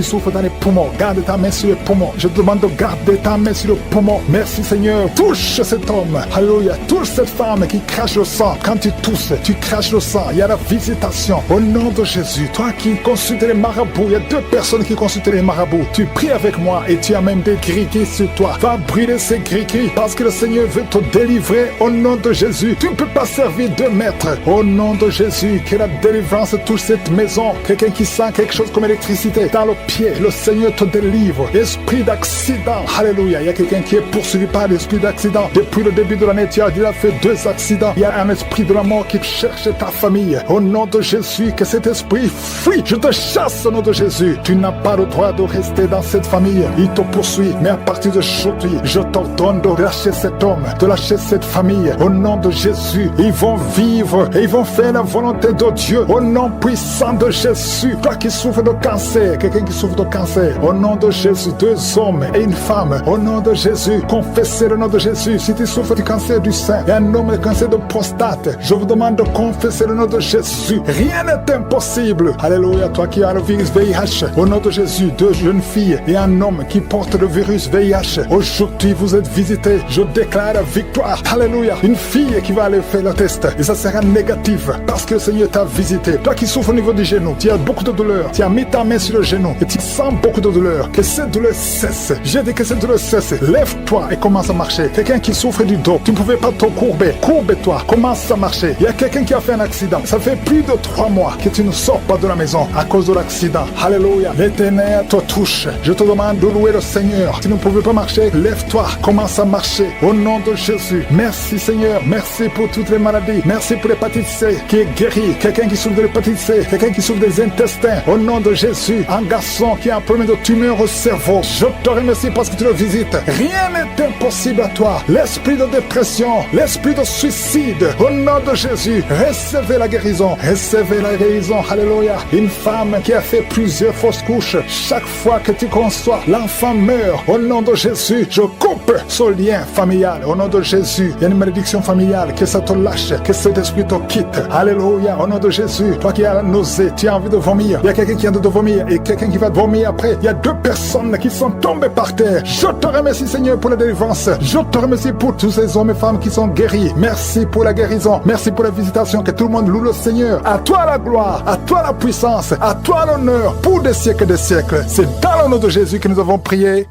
souffles dans les poumons. Garde ta main sur les poumons. Je te demande de garder ta main sur le poumon. Merci Seigneur. Touche cet homme. Alléluia. Touche cette femme qui crache le sang. Quand tu tousses, tu craches le sang. Il y a la visitation. Au nom de Jésus. Toi qui consultes les marabouts, il y a 2 personnes qui consultent les marabouts. Tu pries avec moi et tu as même des gris-gris sur toi. Va brûler ces gris-gris parce que le Seigneur veut te délivrer au nom de Jésus. Tu ne peux pas servir 2 maîtres. Au nom de Jésus, que la délivrance touche cette maison. Quelqu'un qui sent quelque chose comme électricité dans le pied, le Seigneur te délivre. Esprit d'accident, alléluia. Il y a quelqu'un qui est poursuivi par l'esprit d'accident. Depuis le début de l'année, tu as déjà fait 2 accidents. Il y a un esprit de la mort qui cherche ta famille. Au nom de Jésus, que cet esprit fuit. Je te chasse au nom de Jésus. Tu n'as pas le droit de rester dans cette famille. Il te poursuit. Mais à partir d'aujourd'hui, je t'ordonne de lâcher cet homme, de lâcher cette famille. Au nom de Jésus, ils vont vivre et ils vont faire la volonté de Dieu. Au nom puissant de Jésus. Toi qui souffres de cancer, quelqu'un qui souffre de cancer. Au nom de Jésus, 2 hommes et une femme. Au nom de Jésus, confessez le nom de Jésus. Si tu souffres du cancer du sein et un homme de cancer de prostate, je vous demande de confesser le nom de Jésus. Rien n'est impossible. Alléluia. Toi qui as le virus VIH, au nom de Jésus, 2 jeunes filles et un homme qui porte le virus VIH. Aujourd'hui, vous êtes visités. Je déclare la victoire. Alléluia. Une fille qui va aller faire le test et ça sera négatif parce que le Seigneur t'a visité. Toi qui souffres au niveau du genou, tu as beaucoup de douleur. Tu as mis ta main sur le genou et tu sens beaucoup de douleur. Que cette douleur cesse. J'ai dit que cette douleur cesse. Lève-toi et commence à marcher. Quelqu'un qui souffre du dos, tu ne pouvais pas te courber. Courbe-toi. Commence à marcher. Il y a quelqu'un qui a fait un accident. Ça fait plus de 3 mois que tu ne sors pas de la maison à cause de l'accident. Alléluia. L'Éternel te touche. Je te demande de louer le Seigneur. Tu ne pouvais pas marcher. Lève-toi. Commence à marcher. Au nom de Jésus. Merci Seigneur. Merci pour toutes les maladies. Merci pour l'hépatite C qui est guérie. Quelqu'un qui souffre de l'hépatite C. Quelqu'un qui souffre des intestins. Au nom de Jésus. Un garçon qui a un problème de tumeur au cerveau. Je te remercie parce que tu le visites. Rien n'est impossible à toi. L'esprit de dépression, l'esprit de suicide. Au nom de Jésus. Recevez la guérison. Recevez la guérison. Alléluia. Une femme qui a fait plusieurs fausses couches. Chaque fois que tu conçois, l'enfant meurt. Au nom de Jésus, je coupe ce lien familial. Au nom de Jésus, il y a une malédiction familiale. Que ça te lâche. Que cet esprit te quitte. Alléluia. Au nom de Jésus, toi qui as la nausée, tu as envie de vomir. Il y a quelqu'un qui a envie de vomir et quelqu'un qui va vomir après. Il y a 2 personnes qui sont tombées par terre. Je te remercie Seigneur pour la délivrance. Je te remercie pour tous ces hommes et femmes qui sont guéris. Merci pour la guérison. Merci pour la visitation. Que tout le monde loue le Seigneur. À toi la gloire. À toi la puissance. À toi l'honneur. Pour des siècles et des siècles. C'est dans le nom de Jésus que nous avons prié.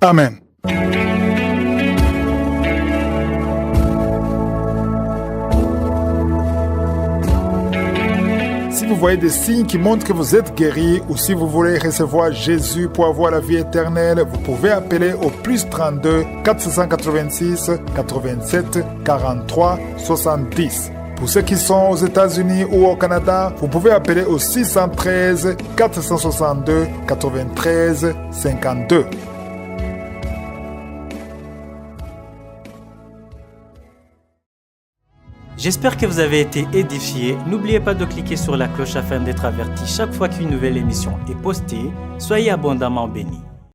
Amen. Si vous voyez des signes qui montrent que vous êtes guéri ou si vous voulez recevoir Jésus pour avoir la vie éternelle, vous pouvez appeler au +32 486 87 43 70. Pour ceux qui sont aux États-Unis ou au Canada, vous pouvez appeler au 613 462 93 52. J'espère que vous avez été édifiés. N'oubliez pas de cliquer sur la cloche afin d'être averti chaque fois qu'une nouvelle émission est postée. Soyez abondamment bénis.